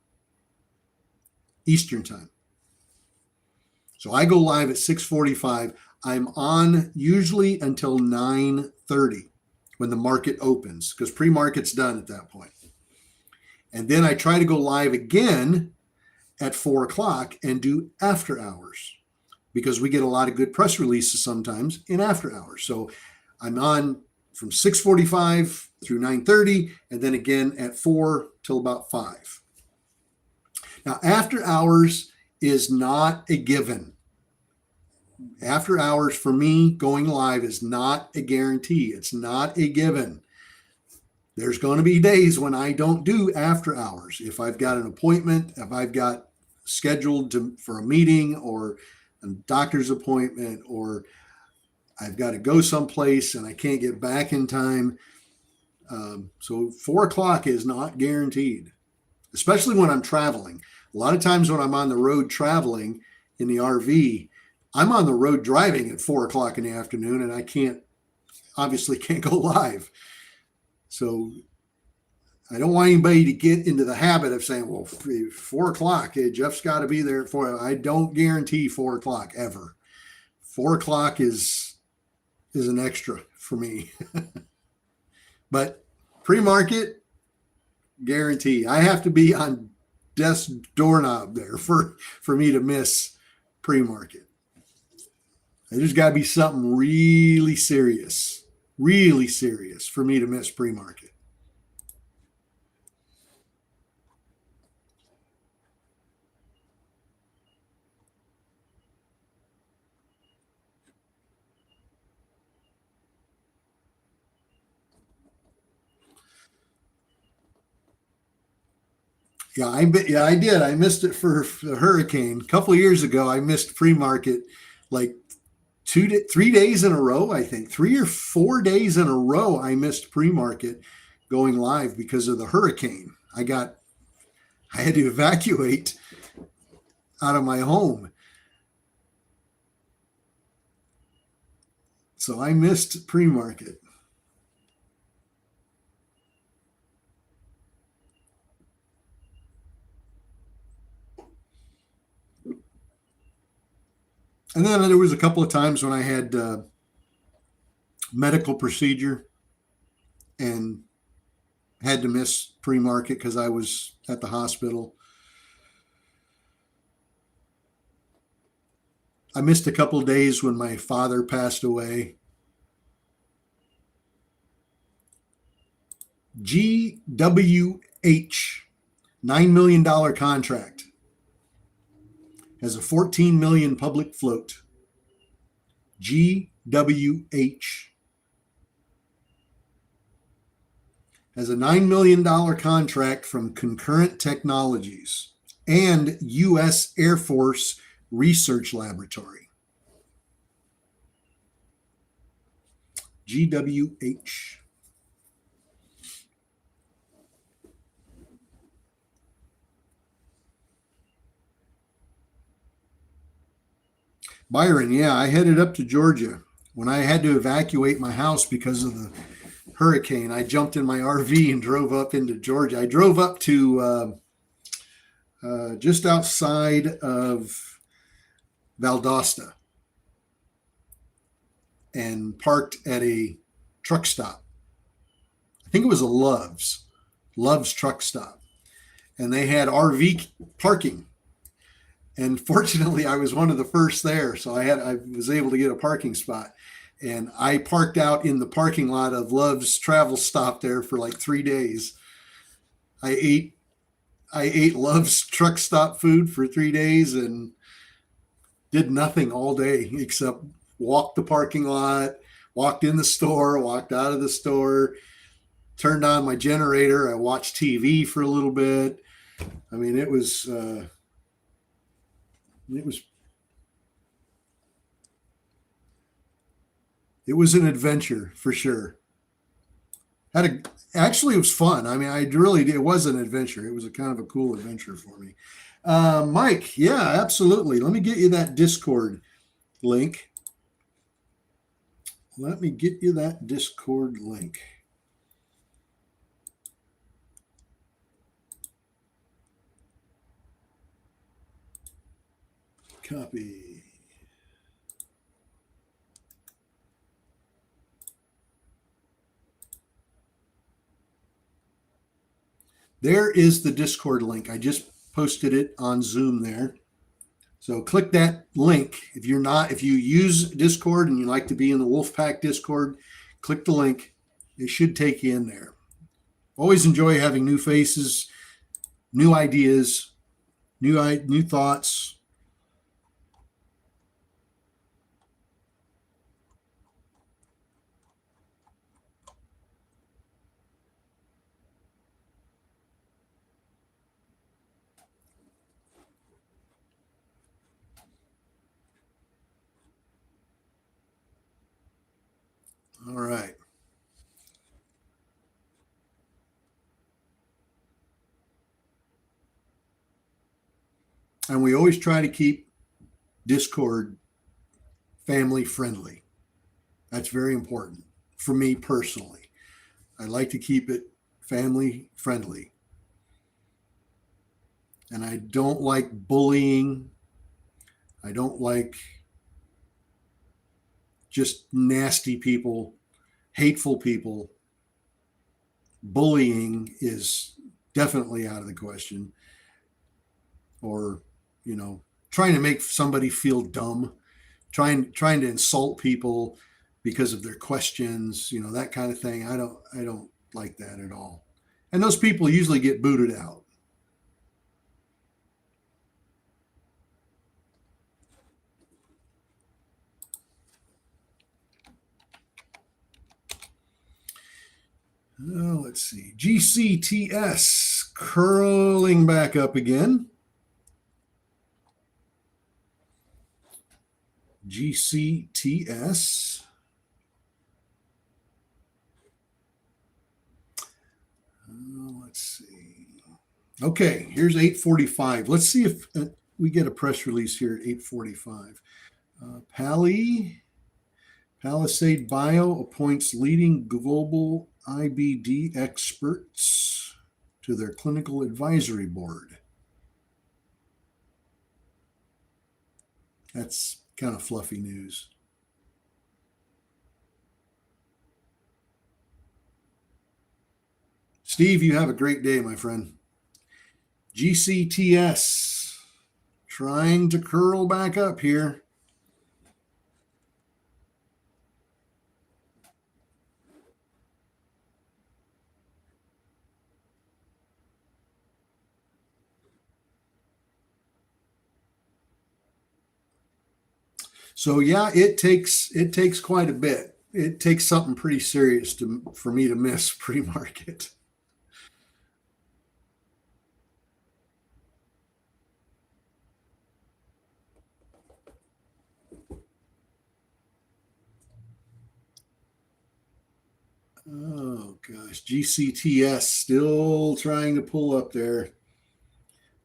S1: Eastern time. So I go live at 6:45. I'm on usually until 9:30 when the market opens, because pre-market's done at that point. And then I try to go live again at 4 o'clock and do after hours, because we get a lot of good press releases sometimes in after hours. So I'm on from 6:45 through 9:30, and then again at 4 till about 5. Now, after hours is not a given. After hours for me going live is not a guarantee. It's not a given. There's going to be days when I don't do after hours. If I've got an appointment, if I've got scheduled for a meeting or a doctor's appointment, or I've got to go someplace and I can't get back in time. So 4 o'clock is not guaranteed, especially when I'm traveling. A lot of times when I'm on the road traveling in the RV, I'm on the road driving at 4 o'clock in the afternoon, and I obviously can't go live. So I don't want anybody to get into the habit of saying, well, 4 o'clock, Jeff's got to be there at 4. I don't guarantee 4 o'clock ever. 4 o'clock is an extra for me. But pre-market, guarantee. I have to be on desk doorknob there for me to miss pre-market. There's got to be something really serious for me to miss pre-market. Yeah, I did. I missed it for the hurricane. A couple of years ago, I missed pre-market like 3 days in a row, I think. 3 or 4 days in a row, I missed pre-market going live because of the hurricane. I had to evacuate out of my home. So I missed pre-market. And then there was a couple of times when I had medical procedure and had to miss pre-market because I was at the hospital. I missed a couple of days when my father passed away. GWH, $9 million contract, has a 14 million public float. GWH. GWH has a $9 million contract from Concurrent Technologies and U.S. Air Force Research Laboratory. GWH. Byron, yeah, I headed up to Georgia when I had to evacuate my house because of the hurricane. I jumped in my RV and drove up into Georgia. I drove up to just outside of Valdosta and parked at a truck stop. I think it was a Love's truck stop. And they had RV parking. And fortunately, I was one of the first there. So I was able to get a parking spot. And I parked out in the parking lot of Love's travel stop there for like 3 days. I ate Love's truck stop food for 3 days and did nothing all day except walk the parking lot, walked in the store, walked out of the store, turned on my generator. I watched TV for a little bit. I mean, it was an adventure for sure. Actually, it was fun. I mean, I really did. It was an adventure. It was a kind of a cool adventure for me. Mike, yeah, absolutely. Let me get you that Discord link. Let me get you that Discord link. Copy. There is the Discord link. I just posted it on Zoom there. So click that link. If you use Discord and you like to be in the Wolfpack Discord, click the link. It should take you in there. Always enjoy having new faces, new ideas, new thoughts. All right. And we always try to keep Discord family friendly. That's very important for me personally. I like to keep it family friendly. And I don't like bullying. I don't like just nasty people, hateful people. Bullying is definitely out of the question. Or, trying to make somebody feel dumb, trying to insult people because of their questions, that kind of thing. I don't like that at all. And those people usually get booted out. Oh, let's see. GCTS curling back up again. GCTS. Let's see. Okay, here's 8:45. Let's see if we get a press release here at 8:45. Palisade Bio appoints leading global IBD experts to their clinical advisory board. That's kind of fluffy news. Steve, you have a great day, my friend. GCTS trying to curl back up here. So yeah, it takes quite a bit. It takes something pretty serious for me to miss pre-market. Oh gosh, GCTS still trying to pull up there.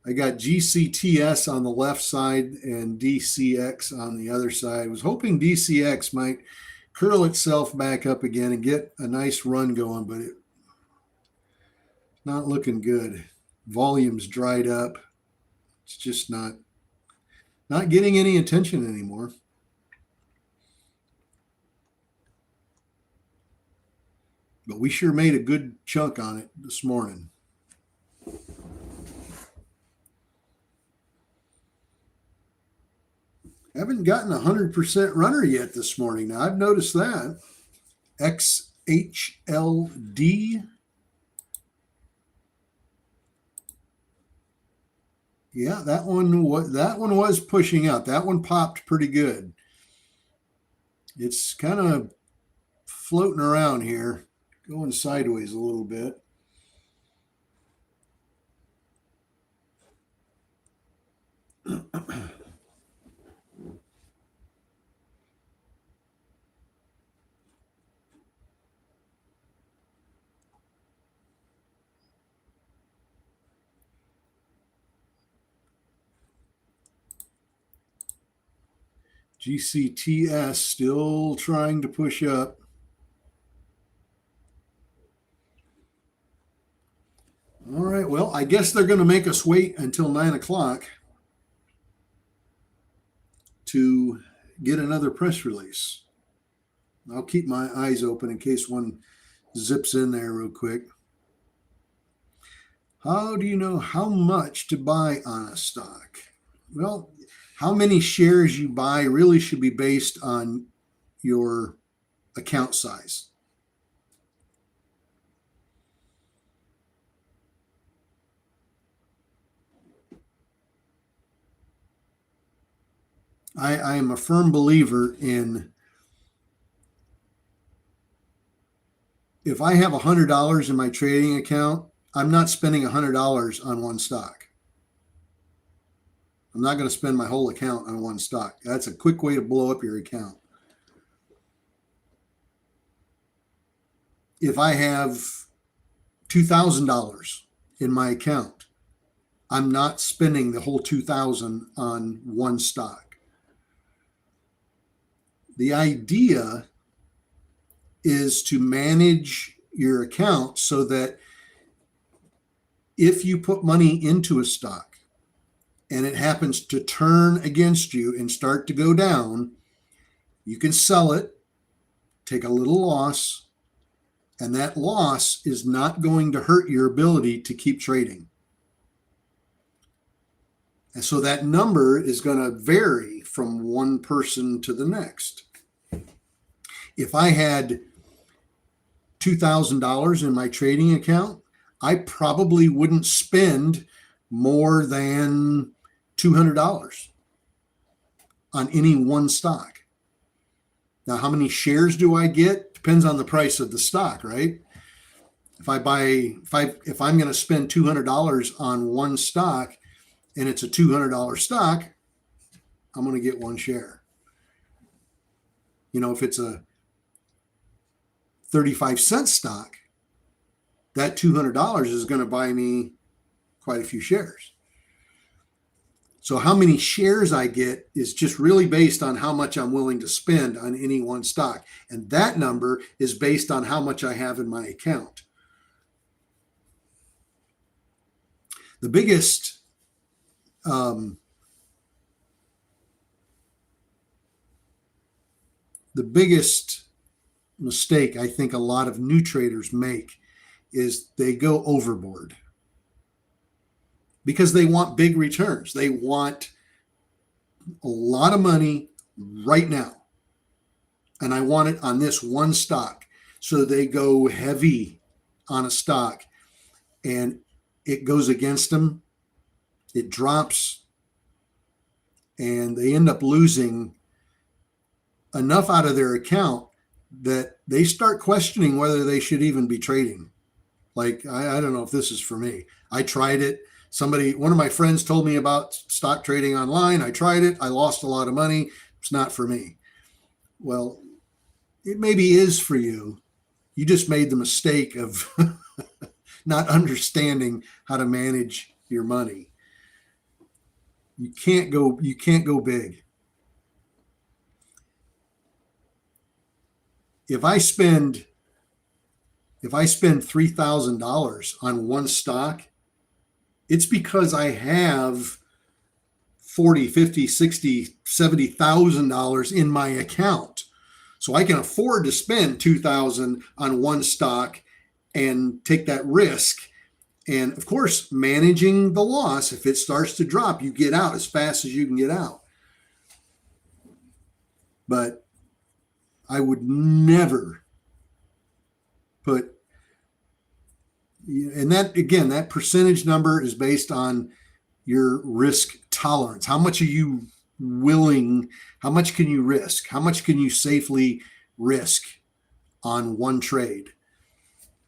S1: I got GCTS on the left side and DCX on the other side. I was hoping DCX might curl itself back up again and get a nice run going, but it's not looking good. Volume's dried up. It's just not getting any attention anymore. But we sure made a good chunk on it this morning. Haven't gotten a 100% runner yet this morning. Now, I've noticed that. XHLD. Yeah, that one was pushing out. That one popped pretty good. It's kind of floating around here, going sideways a little bit. GCTS still trying to push up. All right. Well, I guess they're going to make us wait until 9 o'clock to get another press release. I'll keep my eyes open in case one zips in there real quick. How do you know how much to buy on a stock? Well, how many shares you buy really should be based on your account size. I am a firm believer in if I have $100 in my trading account, I'm not spending $100 on one stock. I'm not going to spend my whole account on one stock. That's a quick way to blow up your account. If I have $2,000 in my account, I'm not spending the whole $2,000 on one stock. The idea is to manage your account so that if you put money into a stock and it happens to turn against you and start to go down, you can sell it, take a little loss, and that loss is not going to hurt your ability to keep trading. And so that number is going to vary from one person to the next. If I had $2,000 in my trading account, I probably wouldn't spend more than $200 on any one stock. Now, how many shares do I get? Depends on the price of the stock, right? If I'm going to spend $200 on one stock and it's a $200 stock, I'm going to get one share. If it's a 35-cent stock, that $200 is going to buy me quite a few shares. So how many shares I get is just really based on how much I'm willing to spend on any one stock. And that number is based on how much I have in my account. The biggest mistake I think a lot of new traders make is they go overboard because they want big returns. They want a lot of money right now. And I want it on this one stock. So they go heavy on a stock and it goes against them. It drops and they end up losing enough out of their account that they start questioning whether they should even be trading. Like, I don't know if this is for me. I tried it. One of my friends told me about stock trading online. I tried it. I lost a lot of money. It's not for me. Well, it maybe is for you. You just made the mistake of not understanding how to manage your money. You can't go big. If I spend $3,000 on one stock, it's because I have 40, 50, 60, $70,000 in my account. So I can afford to spend 2,000 on one stock and take that risk. And of course, managing the loss, if it starts to drop, you get out as fast as you can get out. But I would never put, and that, again, that percentage number is based on your risk tolerance. How much are you willing? How much can you risk? How much can you safely risk on one trade?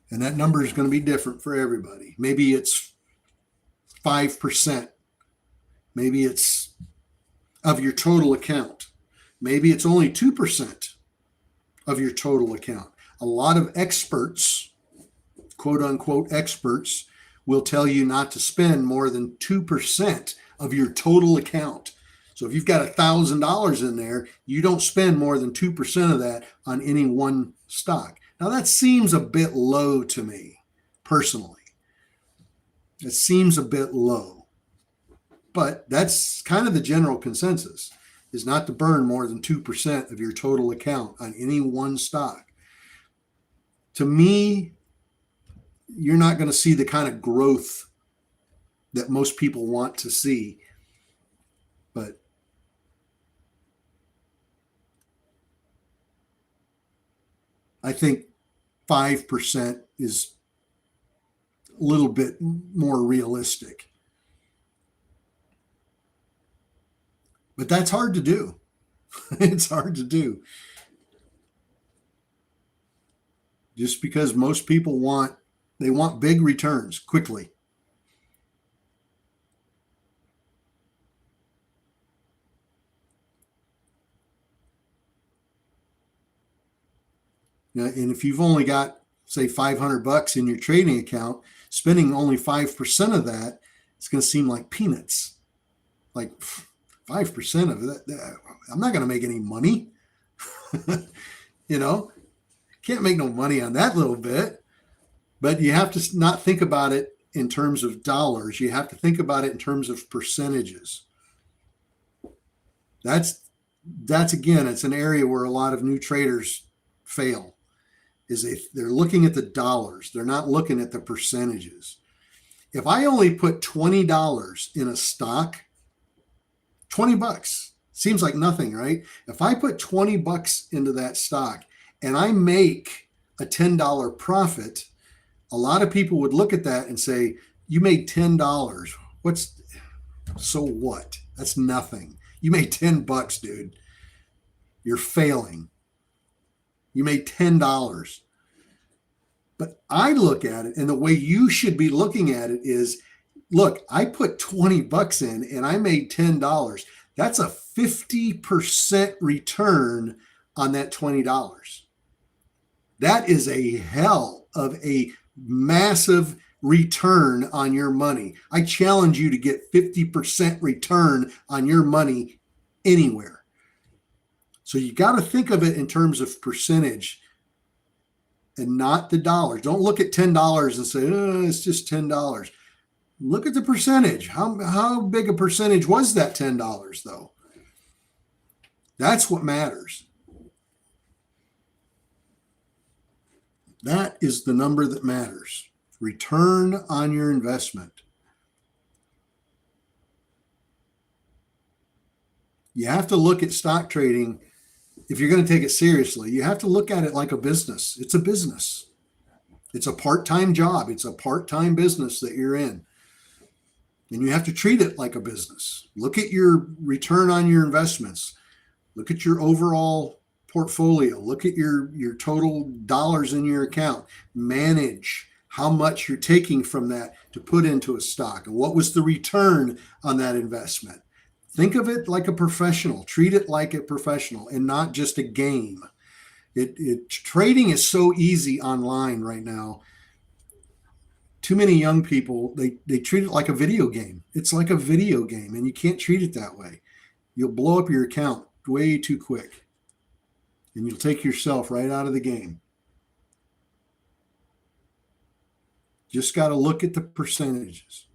S1: And that number is going to be different for everybody. Maybe it's 5%. Maybe it's of your total account. Maybe it's only 2% of your total account. A lot of experts, quote unquote experts, will tell you not to spend more than 2% of your total account. So if you've got $1,000 in there, you don't spend more than 2% of that on any one stock. Now that seems a bit low to me, personally. It seems a bit low. But that's kind of the general consensus, is not to burn more than 2% of your total account on any one stock. To me, you're not going to see the kind of growth that most people want to see. But I think 5% is a little bit more realistic. But that's hard to do. It's hard to do. Just because most people want big returns quickly. Now, and if you've only got, say, $500 in your trading account, spending only 5% of that, it's going to seem like peanuts. Like 5% of that, I'm not going to make any money. Can't make no money on that little bit. But you have to not think about it in terms of dollars. You have to think about it in terms of percentages. That's again, it's an area where a lot of new traders fail, is they're looking at the dollars. They're not looking at the percentages. If I only put $20 in a stock, $20 seems like nothing, right? If I put $20 into that stock and I make a $10 profit, a lot of people would look at that and say, you made $10. So what? That's nothing. You made $10, dude. You're failing. You made $10. But I look at it, and the way you should be looking at it is, look, I put $20 in and I made $10. That's a 50% return on that $20. That is a hell of a massive return on your money. I challenge you to get 50% return on your money anywhere. So you got to think of it in terms of percentage and not the dollars. Don't look at $10 and say, oh, it's just $10. Look at the percentage. How big a percentage was that $10 though? That's what matters. That is the number that matters. Return on your investment. You have to look at stock trading. If you're going to take it seriously, you have to look at it like a business. It's a business. It's a part-time job. It's a part-time business that you're in. And you have to treat it like a business. Look at your return on your investments. Look at your overall portfolio. Look at your total dollars in your account. Manage how much you're taking from that to put into a stock, and what was the return on that investment. Think of it like a professional. Treat it like a professional and not just a game. Trading is so easy online right now. Too many young people, they treat it like a video game. It's like a video game, and you can't treat it that way. You'll blow up your account way too quick, and you'll take yourself right out of the game. Just got to look at the percentages.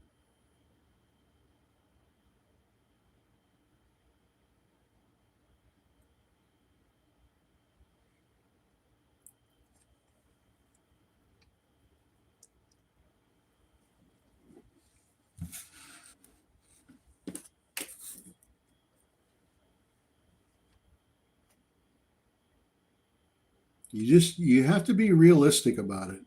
S1: You have to be realistic about it.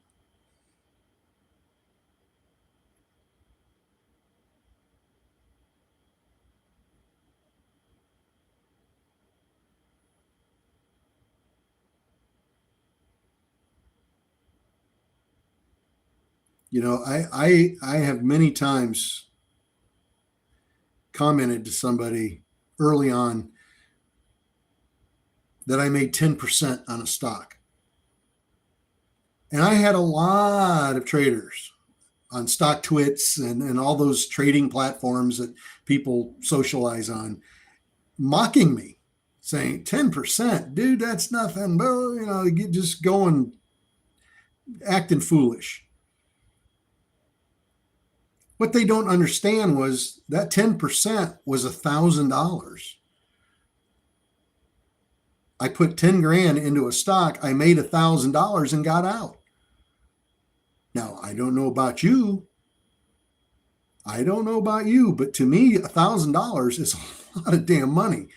S1: You know, I have many times commented to somebody early on that I made 10% on a stock. And I had a lot of traders on StockTwits and all those trading platforms that people socialize on mocking me, saying 10%, dude, that's nothing. Well, you know, just going acting foolish. What they don't understand was that 10% was $1,000. I put 10 grand into a stock. I made $1,000 and got out. Now, I don't know about you. But to me, $1,000 is a lot of damn money.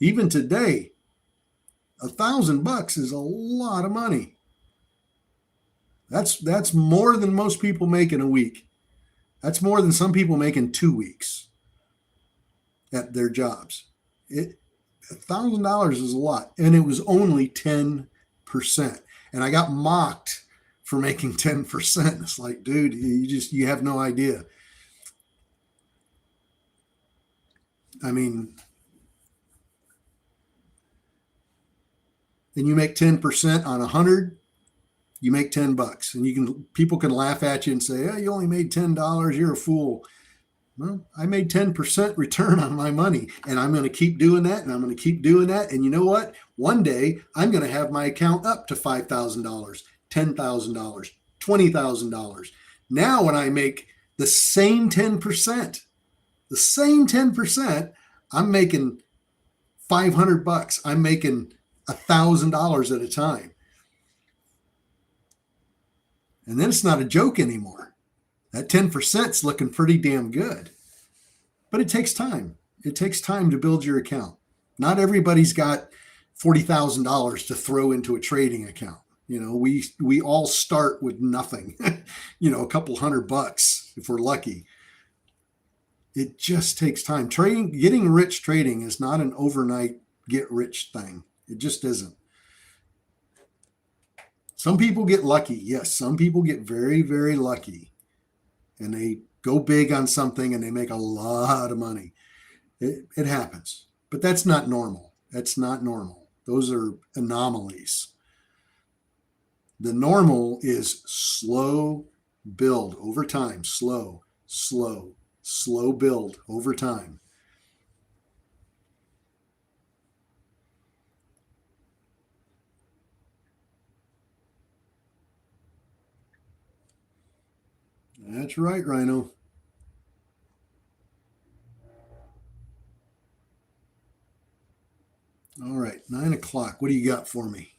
S1: Even today, $1,000 is a lot of money. That's more than most people make in a week. That's more than some people make in 2 weeks at their jobs. $1,000 is a lot, and it was only 10%. And I got mocked for making 10%. It's like, dude, you have no idea. I mean, and you make 10% on 100, you make $10, and people can laugh at you and say, "Oh, you only made $10. You're a fool." Well, I made 10% return on my money, and I'm going to keep doing that, and I'm going to keep doing that. And you know what? One day I'm going to have my account up to $5,000, $10,000, $20,000. Now, when I make the same 10%, I'm making $500. I'm making $1,000 at a time. And then it's not a joke anymore. That 10% is looking pretty damn good. But it takes time. It takes time to build your account. Not everybody's got $40,000 to throw into a trading account. You know, we all start with nothing. You know, a couple $100 if we're lucky. It just takes time. Getting rich trading is not an overnight get rich thing. It just isn't. Some people get lucky. Yes, some people get very, very lucky. And they go big on something and they make a lot of money. It happens. But that's not normal. That's not normal. Those are anomalies. The normal is slow build over time. Slow build over time. That's right, Rhino. All right, 9 o'clock. What do you got for me?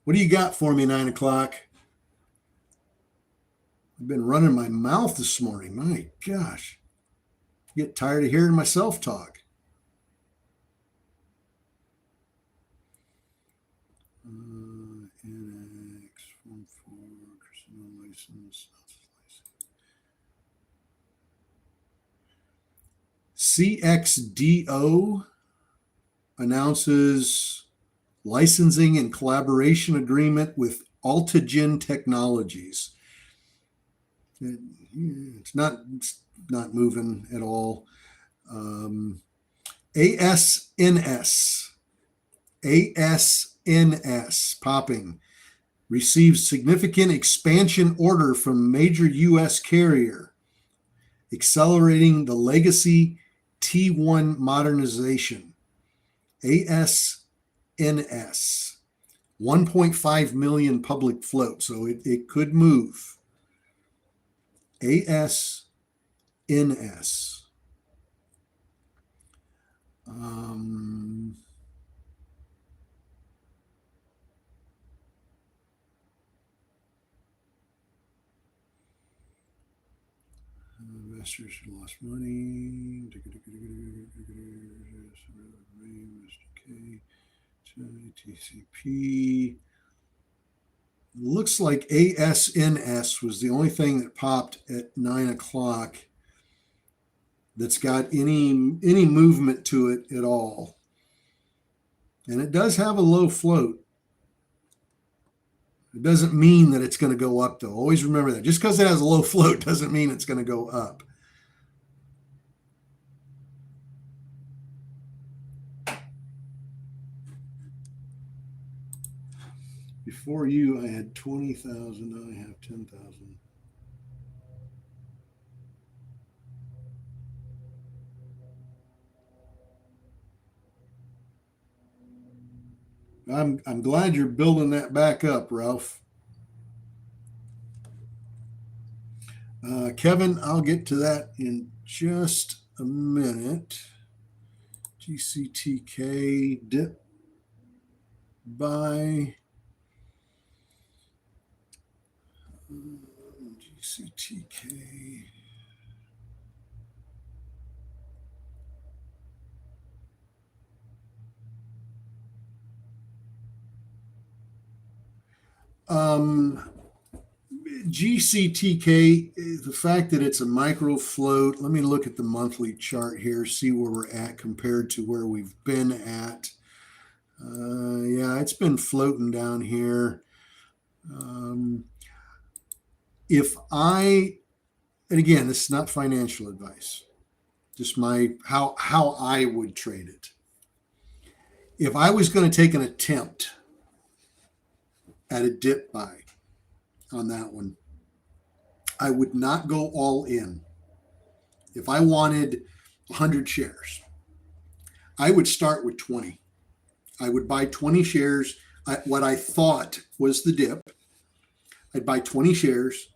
S1: 9 o'clock? I've been running my mouth this morning. My gosh. I get tired of hearing myself talk. NX 14 casino license. CXDO. announces licensing and collaboration agreement with Altigen Technologies. It's not moving at all. ASNS popping receives significant expansion order from major U.S. carrier, accelerating the legacy T1 modernization. ASNS, 1.5 million public float, so it could move. ASNS. Investors who lost money. TCP. Looks like ASNS was the only thing that popped at 9 o'clock that's got any movement to it at all. And it does have a low float. It doesn't mean that it's going to go up, though. Always remember that. Just because it has a low float doesn't mean it's going to go up. Before you, I had 20,000. Now I have 10,000. I'm glad you're building that back up, Ralph. Kevin, I'll get to that in just a minute. GCTK dip by GCTK. GCTK, the fact that it's a micro float, let me look at the monthly chart here, see where we're at compared to where we've been at. Yeah, it's been floating down here. And again, this is not financial advice, just how I would trade it. If I was going to take an attempt at a dip buy on that one, I would not go all in. If I wanted 100 shares, I would start with 20. I would buy 20 shares at what I thought was the dip. I'd buy 20 shares,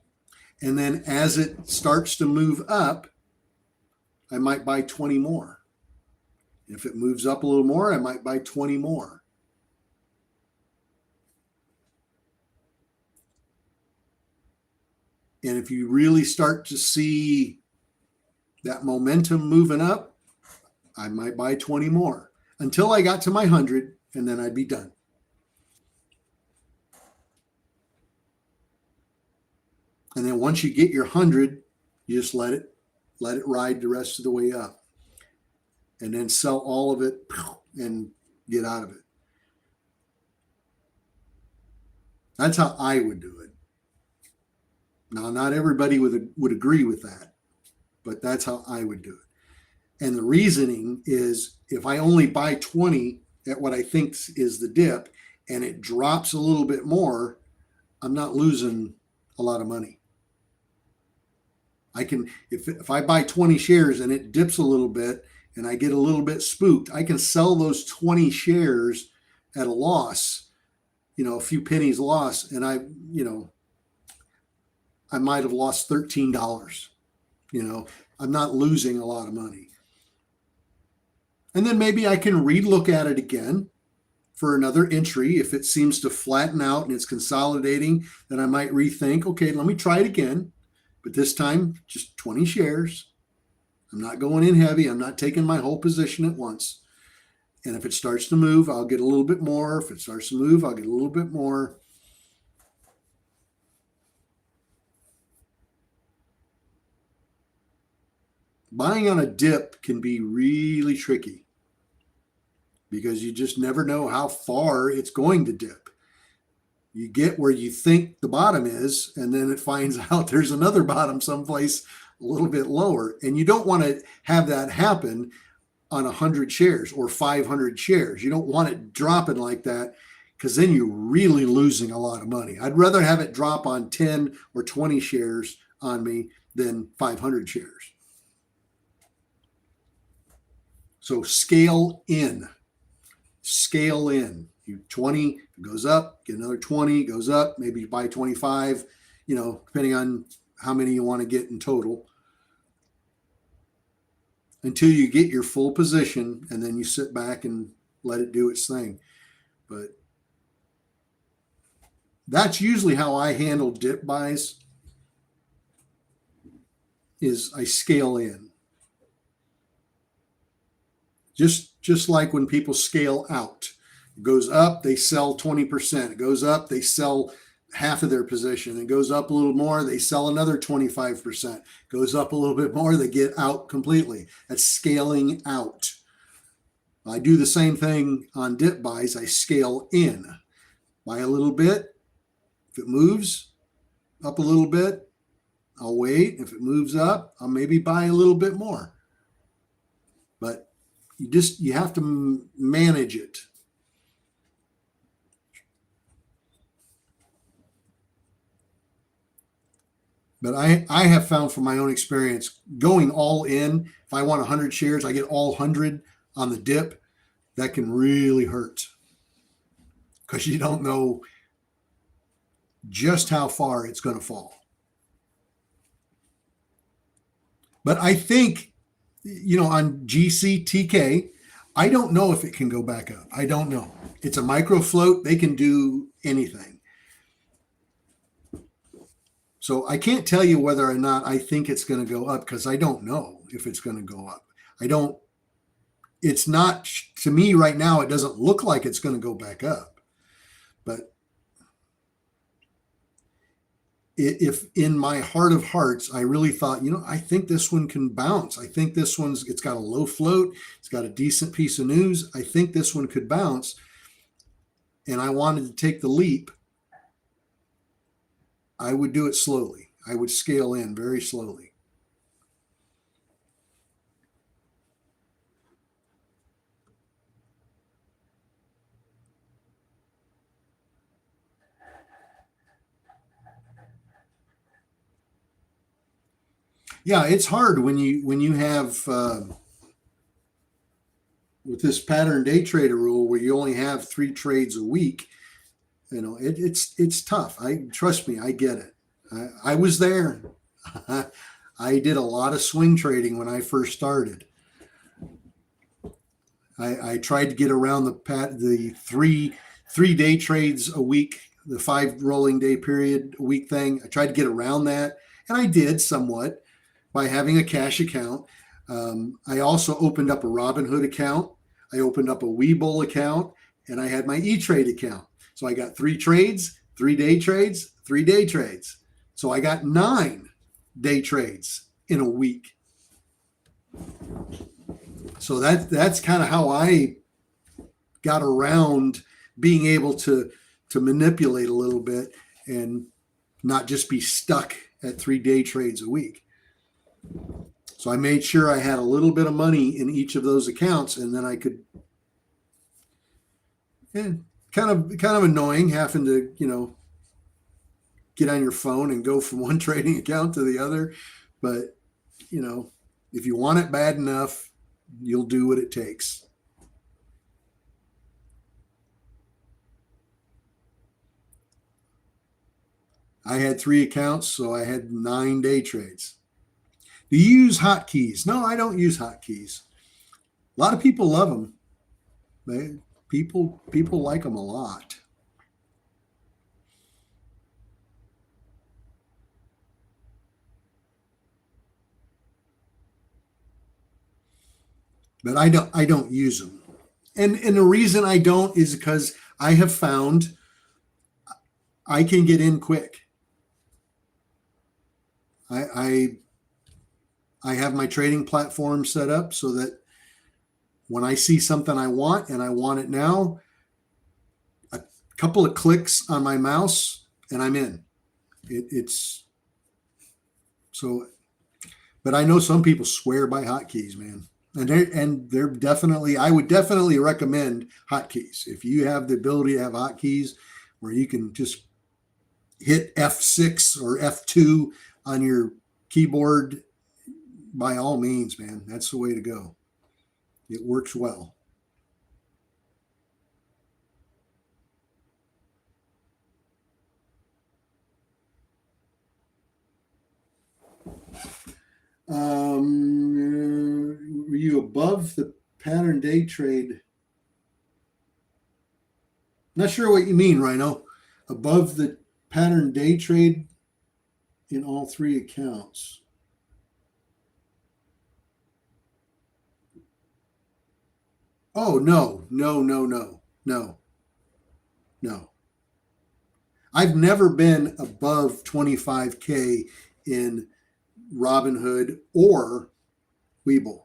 S1: and then as it starts to move up, I might buy 20 more. If it moves up a little more, I might buy 20 more. And if you really start to see that momentum moving up, I might buy 20 more until I got to my 100, and then I'd be done. And then once you get your 100, you just let it ride the rest of the way up, and then sell all of it and get out of it. That's how I would do it. Now, not everybody would agree with that, but that's how I would do it. And the reasoning is if I only buy 20 at what I think is the dip and it drops a little bit more, I'm not losing a lot of money. I can, if I buy 20 shares and it dips a little bit and I get a little bit spooked, I can sell those 20 shares at a loss, a few pennies loss, and I might have lost $13. I'm not losing a lot of money. And then maybe I can relook at it again for another entry. If it seems to flatten out and it's consolidating, then I might rethink, okay, let me try it again. But this time, just 20 shares. I'm not going in heavy. I'm not taking my whole position at once. And if it starts to move, I'll get a little bit more. If it starts to move, I'll get a little bit more. Buying on a dip can be really tricky. because you just never know how far it's going to dip. You get where you think the bottom is, and then it finds out there's another bottom someplace a little bit lower. And you don't want to have that happen on 100 shares or 500 shares. You don't want it dropping like that, because then you're really losing a lot of money. I'd rather have it drop on 10 or 20 shares on me than 500 shares. So scale in. Scale in. You 20, it goes up, get another 20, goes up, maybe you buy 25, depending on how many you want to get in total, until you get your full position, and then you sit back and let it do its thing. But that's usually how I handle dip buys, is I scale in. Just like when people scale out. It goes up, they sell 20%. It goes up, they sell half of their position. It goes up a little more, they sell another 25%. It goes up a little bit more, they get out completely. That's scaling out. I do the same thing on dip buys. I scale in. Buy a little bit. If it moves up a little bit, I'll wait. If it moves up, I'll maybe buy a little bit more. But you have to manage it. But I have found from my own experience, going all in, if I want 100 shares, I get all 100 on the dip. That can really hurt, because you don't know just how far it's going to fall. But I think, on GCTK, I don't know if it can go back up. I don't know. It's a micro float. They can do anything. So I can't tell you whether or not I think it's going to go up, because I don't know if it's going to go up. It's not, to me right now, it doesn't look like it's going to go back up. But if in my heart of hearts, I really thought, I think this one can bounce. I think this it's got a low float. It's got a decent piece of news. I think this one could bounce. And I wanted to take the leap. I would do it slowly. I would scale in very slowly. Yeah, it's hard when you have with this pattern day trader rule, where you only have 3 trades a week. It's tough. Trust me, I get it. I was there. I did a lot of swing trading when I first started. I tried to get around the three day trades a week, the 5 rolling day period a week thing. I tried to get around that, and I did somewhat by having a cash account. I also opened up a Robinhood account. I opened up a Webull account, and I had my E-Trade account. So I got 3 trades, 3 day trades, 3 day trades. So I got 9 day trades in a week. So that's kind of how I got around being able to manipulate a little bit and not just be stuck at 3 day trades a week. So I made sure I had a little bit of money in each of those accounts, and then I could. Kind of annoying having to, get on your phone and go from one trading account to the other. But, if you want it bad enough, you'll do what it takes. I had 3 accounts, so I had 9 day trades. Do you use hotkeys? No, I don't use hotkeys. A lot of people love them. People like them a lot. But I don't use them. And the reason I don't is because I have found I can get in quick. I have my trading platform set up so that When I see something I want and I want it now, a couple of clicks on my mouse and I'm in. It's so, but I know some people swear by hotkeys, man. And they're definitely, I would definitely recommend hotkeys. If you have the ability to have hotkeys where you can just hit F6 or F2 on your keyboard, by all means, man, that's the way to go. It works well. Were you above the pattern day trade? Not sure what you mean, Rhino. Above the pattern day trade in all three accounts. Oh, no. I've never been above 25K in Robinhood or Webull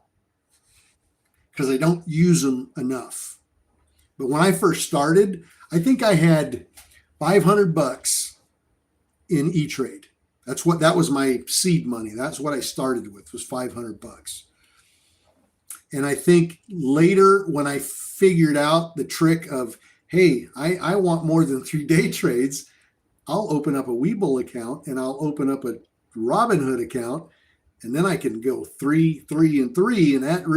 S1: because I don't use them enough. But when I first started, I think I had $500 in E-Trade. That was my seed money. That's what I started with, was $500. And I think later when I figured out the trick of, hey, I want more than 3-day trades, I'll open up a Webull account and I'll open up a Robinhood account, and then I can go 3, 3, and 3, and that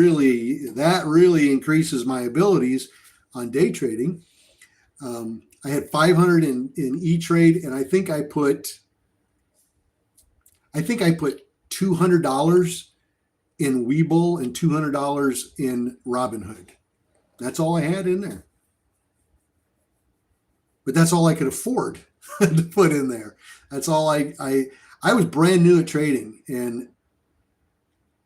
S1: really increases my abilities on day trading. I had 500 in E-Trade, and I think I put $200 in Webull and $200 in Robinhood. That's all I had in there. But that's all I could afford to put in there. That's all I was brand new at trading, and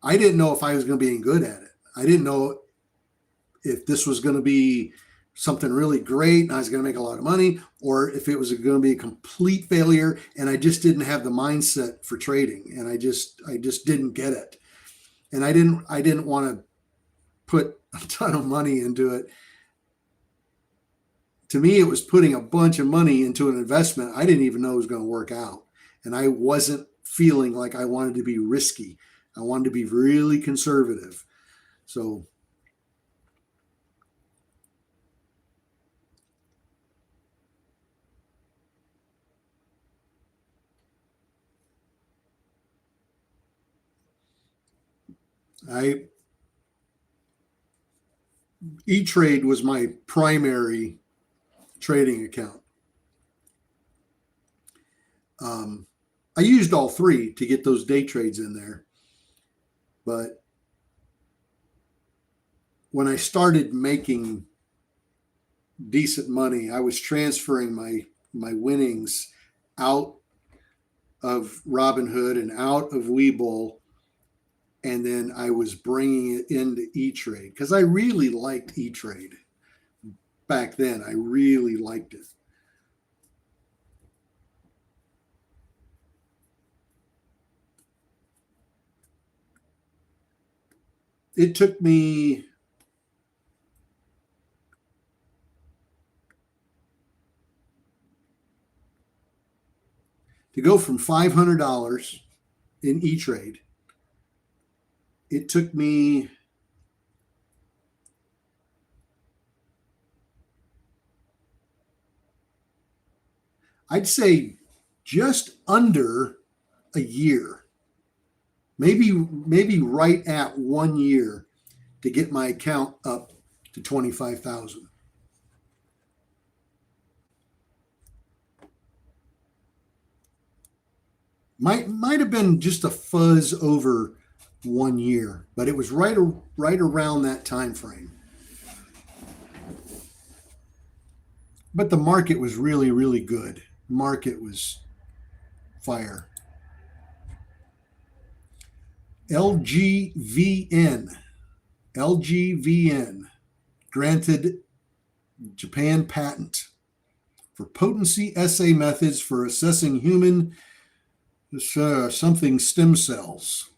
S1: I didn't know if I was going to be any good at it. I didn't know if this was going to be something really great and I was going to make a lot of money, or if it was going to be a complete failure and I just didn't have the mindset for trading, and I just didn't get it. And I didn't want to put a ton of money into it. To me, it was putting a bunch of money into an investment I didn't even know it was going to work out. And I wasn't feeling like I wanted to be risky. I wanted to be really conservative. So E-Trade was my primary trading account. I used all three to get those day trades in there. But when I started making decent money, I was transferring my winnings out of Robinhood and out of Webull, and then I was bringing it into E-Trade because I really liked E-Trade back then. I really liked it. It took me to go from $500 in E-Trade. It took me I'd say just under a year, maybe right at 1 year, to get my account up to 25,000. Might have been just a fuzz over 1 year, but it was right around that time frame. But the market was really, really good. The market was fire. LGVN granted Japan patent for potency assay methods for assessing human something stem cells.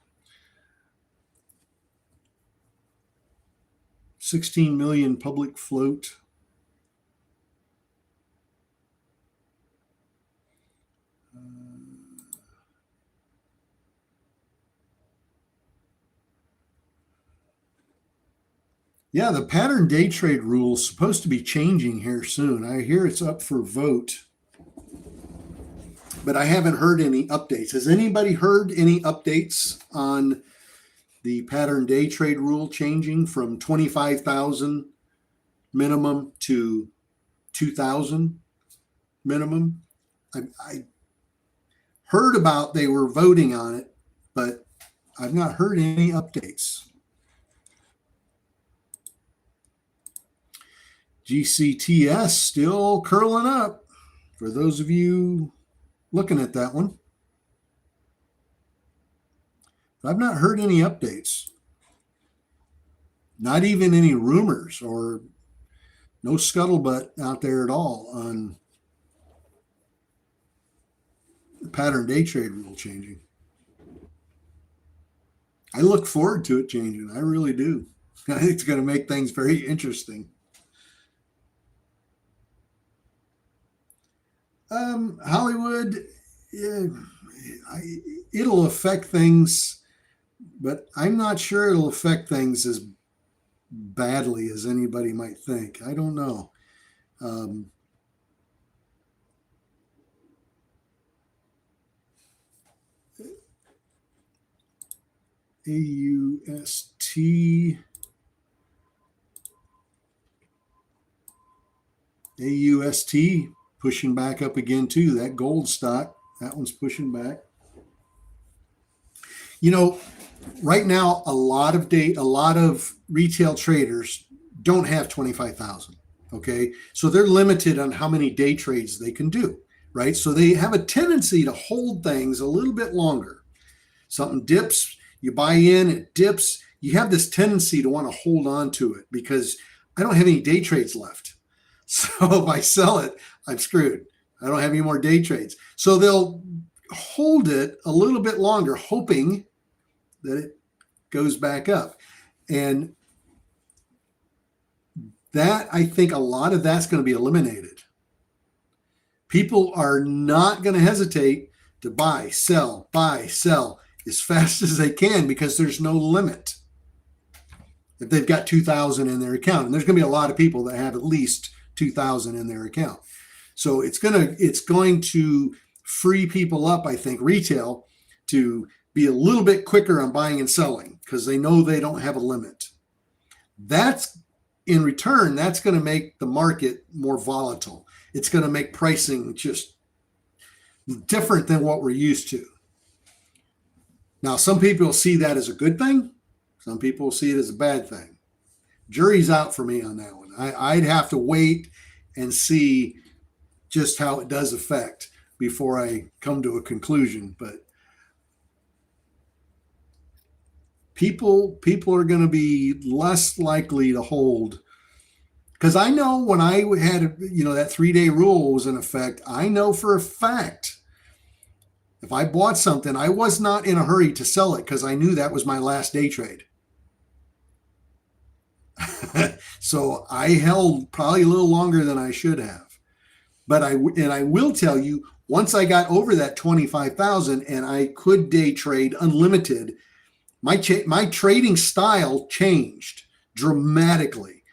S1: 16 million public float. Yeah, the pattern day trade rule is supposed to be changing here soon. I hear it's up for vote, but I haven't heard any updates. Has anybody heard any updates on the pattern day trade rule changing from 25,000 minimum to 2,000 minimum? I heard about they were voting on it, but I've not heard any updates. GCTS still curling up for those of you looking at that one. But I've not heard any updates. Not even any rumors or no scuttlebutt out there at all on the pattern day trade rule changing. I look forward to it changing. I really do. I think it's going to make things very interesting. Hollywood, yeah, it'll affect things, but I'm not sure it'll affect things as badly as anybody might think. I don't know. AUST pushing back up again too. That gold stock, that one's pushing back. You know, right now a lot of retail traders don't have 25,000. Okay, so they're limited on how many day trades they can do. Right, so they have a tendency to hold things a little bit longer. Something dips, you buy in, it dips. You have this tendency to want to hold on to it because I don't have any day trades left. So if I sell it, I'm screwed. I don't have any more day trades. So they'll hold it a little bit longer, hoping that it goes back up. And that, I think a lot of that's going to be eliminated. People are not going to hesitate to buy, sell as fast as they can because there's no limit. If they've got 2,000 in their account, and there's going to be a lot of people that have at least 2,000 in their account. So it's going to free people up, I think, retail, to be a little bit quicker on buying and selling because they know they don't have a limit. That's in return, that's going to make the market more volatile. It's going to make pricing just different than what we're used to. Now, some people see that as a good thing. Some people see it as a bad thing. Jury's out for me on that one. I'd have to wait and see just how it does affect before I come to a conclusion. But people are going to be less likely to hold, because I know when I had, that 3-day rule was in effect, I know for a fact if I bought something, I was not in a hurry to sell it because I knew that was my last day trade. So I held probably a little longer than I should have. But I will tell you, once I got over that 25,000 and I could day trade unlimited, my trading style changed dramatically.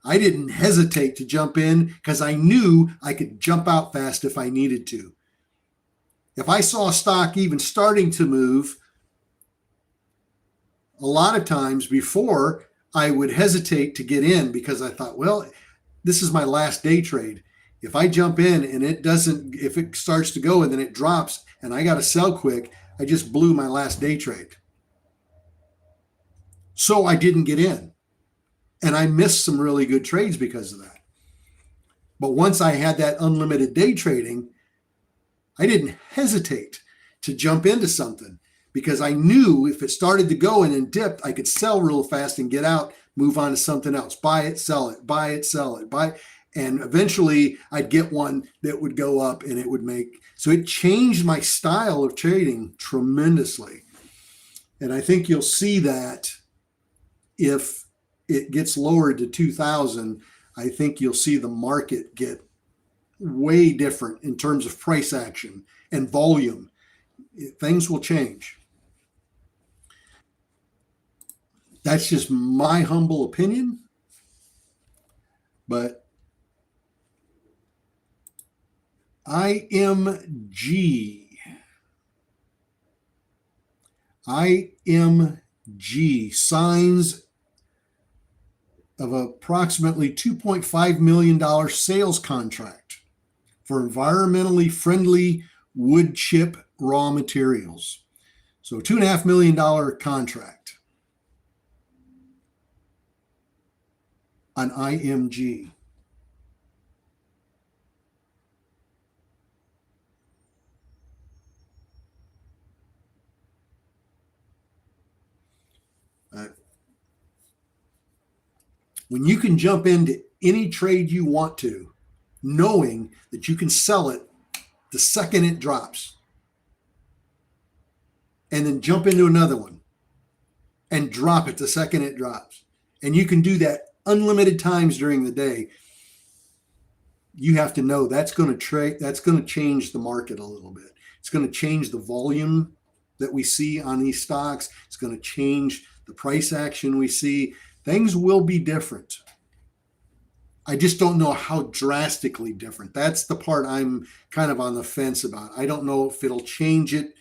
S1: I didn't hesitate to jump in because I knew I could jump out fast if I needed to. If I saw a stock even starting to move, a lot of times before, I would hesitate to get in because I thought, well, this is my last day trade. If I jump in and if it starts to go and then it drops and I got to sell quick, I just blew my last day trade. So I didn't get in. And I missed some really good trades because of that. But once I had that unlimited day trading, I didn't hesitate to jump into something because I knew if it started to go and then dipped, I could sell real fast and get out, move on to something else, buy it, sell it, buy it, sell it, buy. And eventually I'd get one that would go up and it would make, so it changed my style of trading tremendously. And I think you'll see that if it gets lowered to 2,000, I think you'll see the market get way different in terms of price action and volume. Things will change. That's just my humble opinion. But IMG signs of approximately $2.5 million sales contract for environmentally friendly wood chip raw materials. So $2.5 million contract on IMG. When you can jump into any trade you want to, knowing that you can sell it the second it drops, and then jump into another one and drop it the second it drops, and you can do that unlimited times during the day, you have to know that's going to change the market a little bit. It's going to change the volume that we see on these stocks. It's going to change the price action we see. Things will be different. I just don't know how drastically different. That's the part I'm kind of on the fence about. I don't know if it'll change it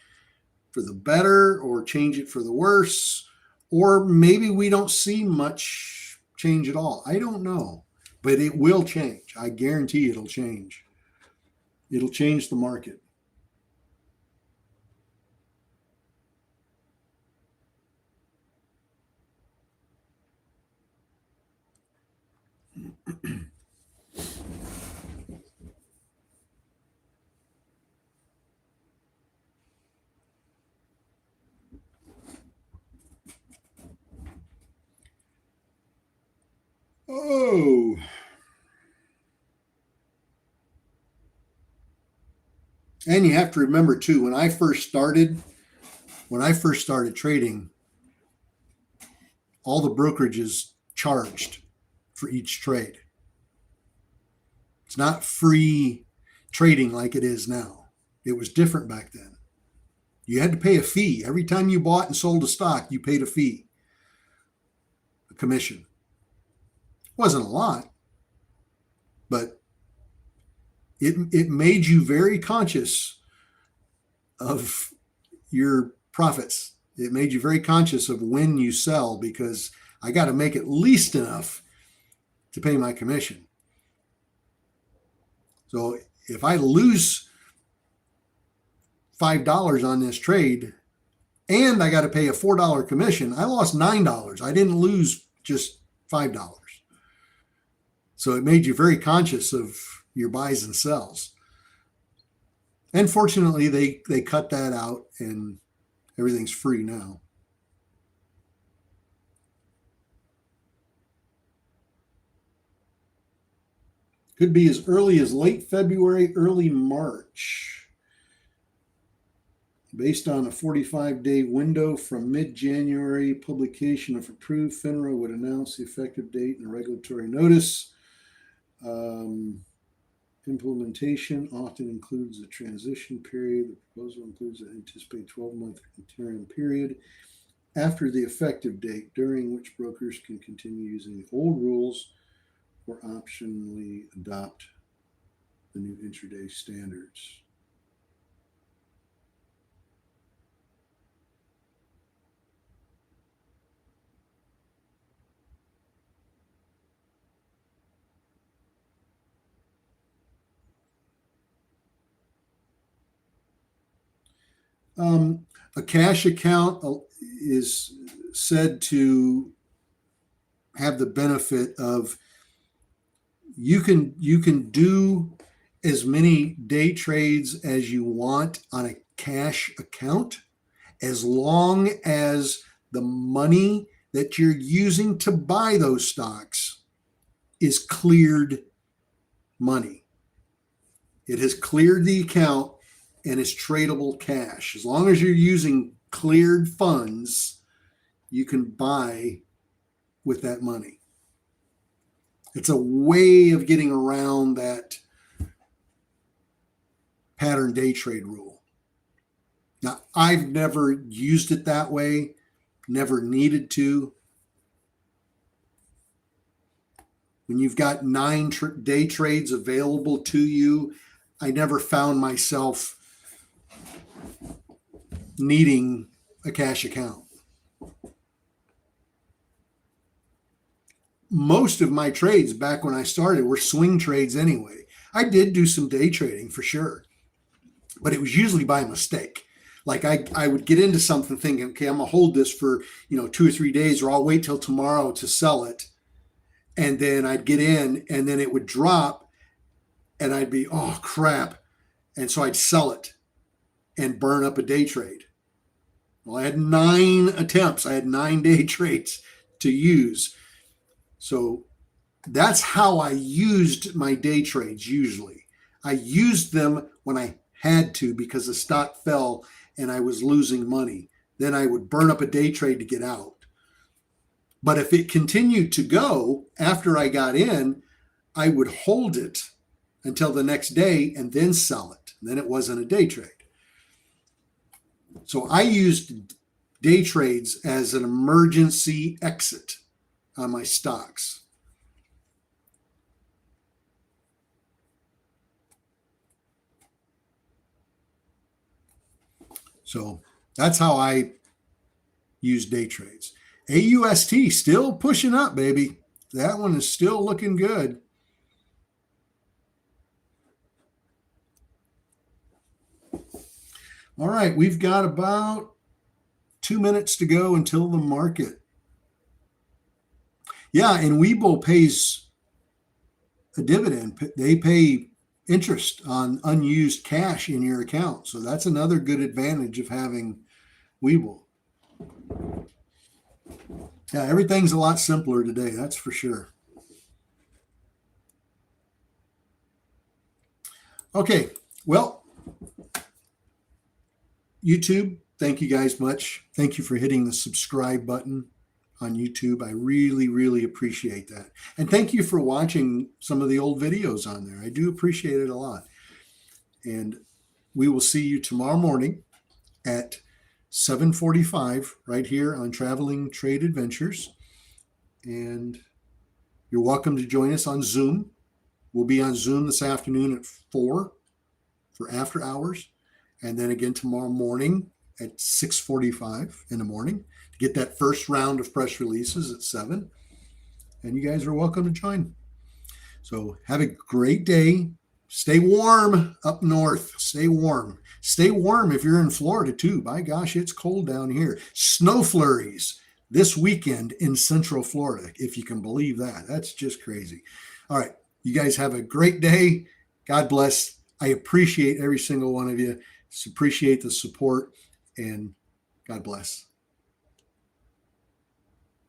S1: for the better or change it for the worse, or maybe we don't see much change at all. I don't know, but it will change. I guarantee it'll change. It'll change the market. Oh, and you have to remember too, when I first started trading, all the brokerages charged for each trade. It's not free trading like it is now. It was different back then. You had to pay a fee. Every time you bought and sold a stock, you paid a fee, a commission. It wasn't a lot, but it made you very conscious of your profits. It made you very conscious of when you sell, because I got to make at least enough to pay my commission. So if I lose $5 on this trade and I got to pay a $4 commission, I lost $9. I didn't lose just $5. So it made you very conscious of your buys and sells. And fortunately, they cut that out and everything's free now. Could be as early as late February, early March. Based on a 45-day window from mid-January publication, if approved, FINRA would announce the effective date and a regulatory notice. Implementation often includes a transition period. The proposal includes an anticipated 12-month interim period after the effective date, during which brokers can continue using the old rules or optionally adopt the new intraday standards. A cash account is said to have the benefit of you can do as many day trades as you want on a cash account, as long as the money that you're using to buy those stocks is cleared money. It has cleared the account and is tradable cash. As long as you're using cleared funds, you can buy with that money. It's a way of getting around that pattern day trade rule. Now, I've never used it that way, never needed to. When you've got 9 day trades available to you, I never found myself needing a cash account. Most of my trades back when I started were swing trades anyway. I did do some day trading for sure, but it was usually by mistake. Like I would get into something thinking, okay, I'm gonna hold this for 2 or 3 days, or I'll wait till tomorrow to sell it. And then I'd get in and then it would drop and I'd be, oh crap. And so I'd sell it and burn up a day trade. Well, I had 9 attempts. I had 9 day trades to use. So that's how I used my day trades usually. I used them when I had to because the stock fell and I was losing money. Then I would burn up a day trade to get out. But if it continued to go after I got in, I would hold it until the next day and then sell it. And then it wasn't a day trade. So I used day trades as an emergency exit on my stocks. So that's how I use day trades. AUST still pushing up, baby. That one is still looking good. All right, we've got about 2 minutes to go until the market. Yeah, and Webull pays a dividend. They pay interest on unused cash in your account. So that's another good advantage of having Webull. Yeah, everything's a lot simpler today, that's for sure. Okay, well, YouTube, thank you guys much. Thank you for hitting the subscribe button on YouTube. I really, really appreciate that. And thank you for watching some of the old videos on there. I do appreciate it a lot. And we will see you tomorrow morning at 7:45 right here on Traveling Trade Adventures. And you're welcome to join us on Zoom. We'll be on Zoom this afternoon at 4 for after hours. And then again tomorrow morning at 6:45 in the morning to get that first round of press releases at 7. And you guys are welcome to join. So have a great day. Stay warm up north. Stay warm. Stay warm if you're in Florida too. By gosh, it's cold down here. Snow flurries this weekend in Central Florida, if you can believe that. That's just crazy. All right. You guys have a great day. God bless. I appreciate every single one of you. Appreciate the support, and God bless.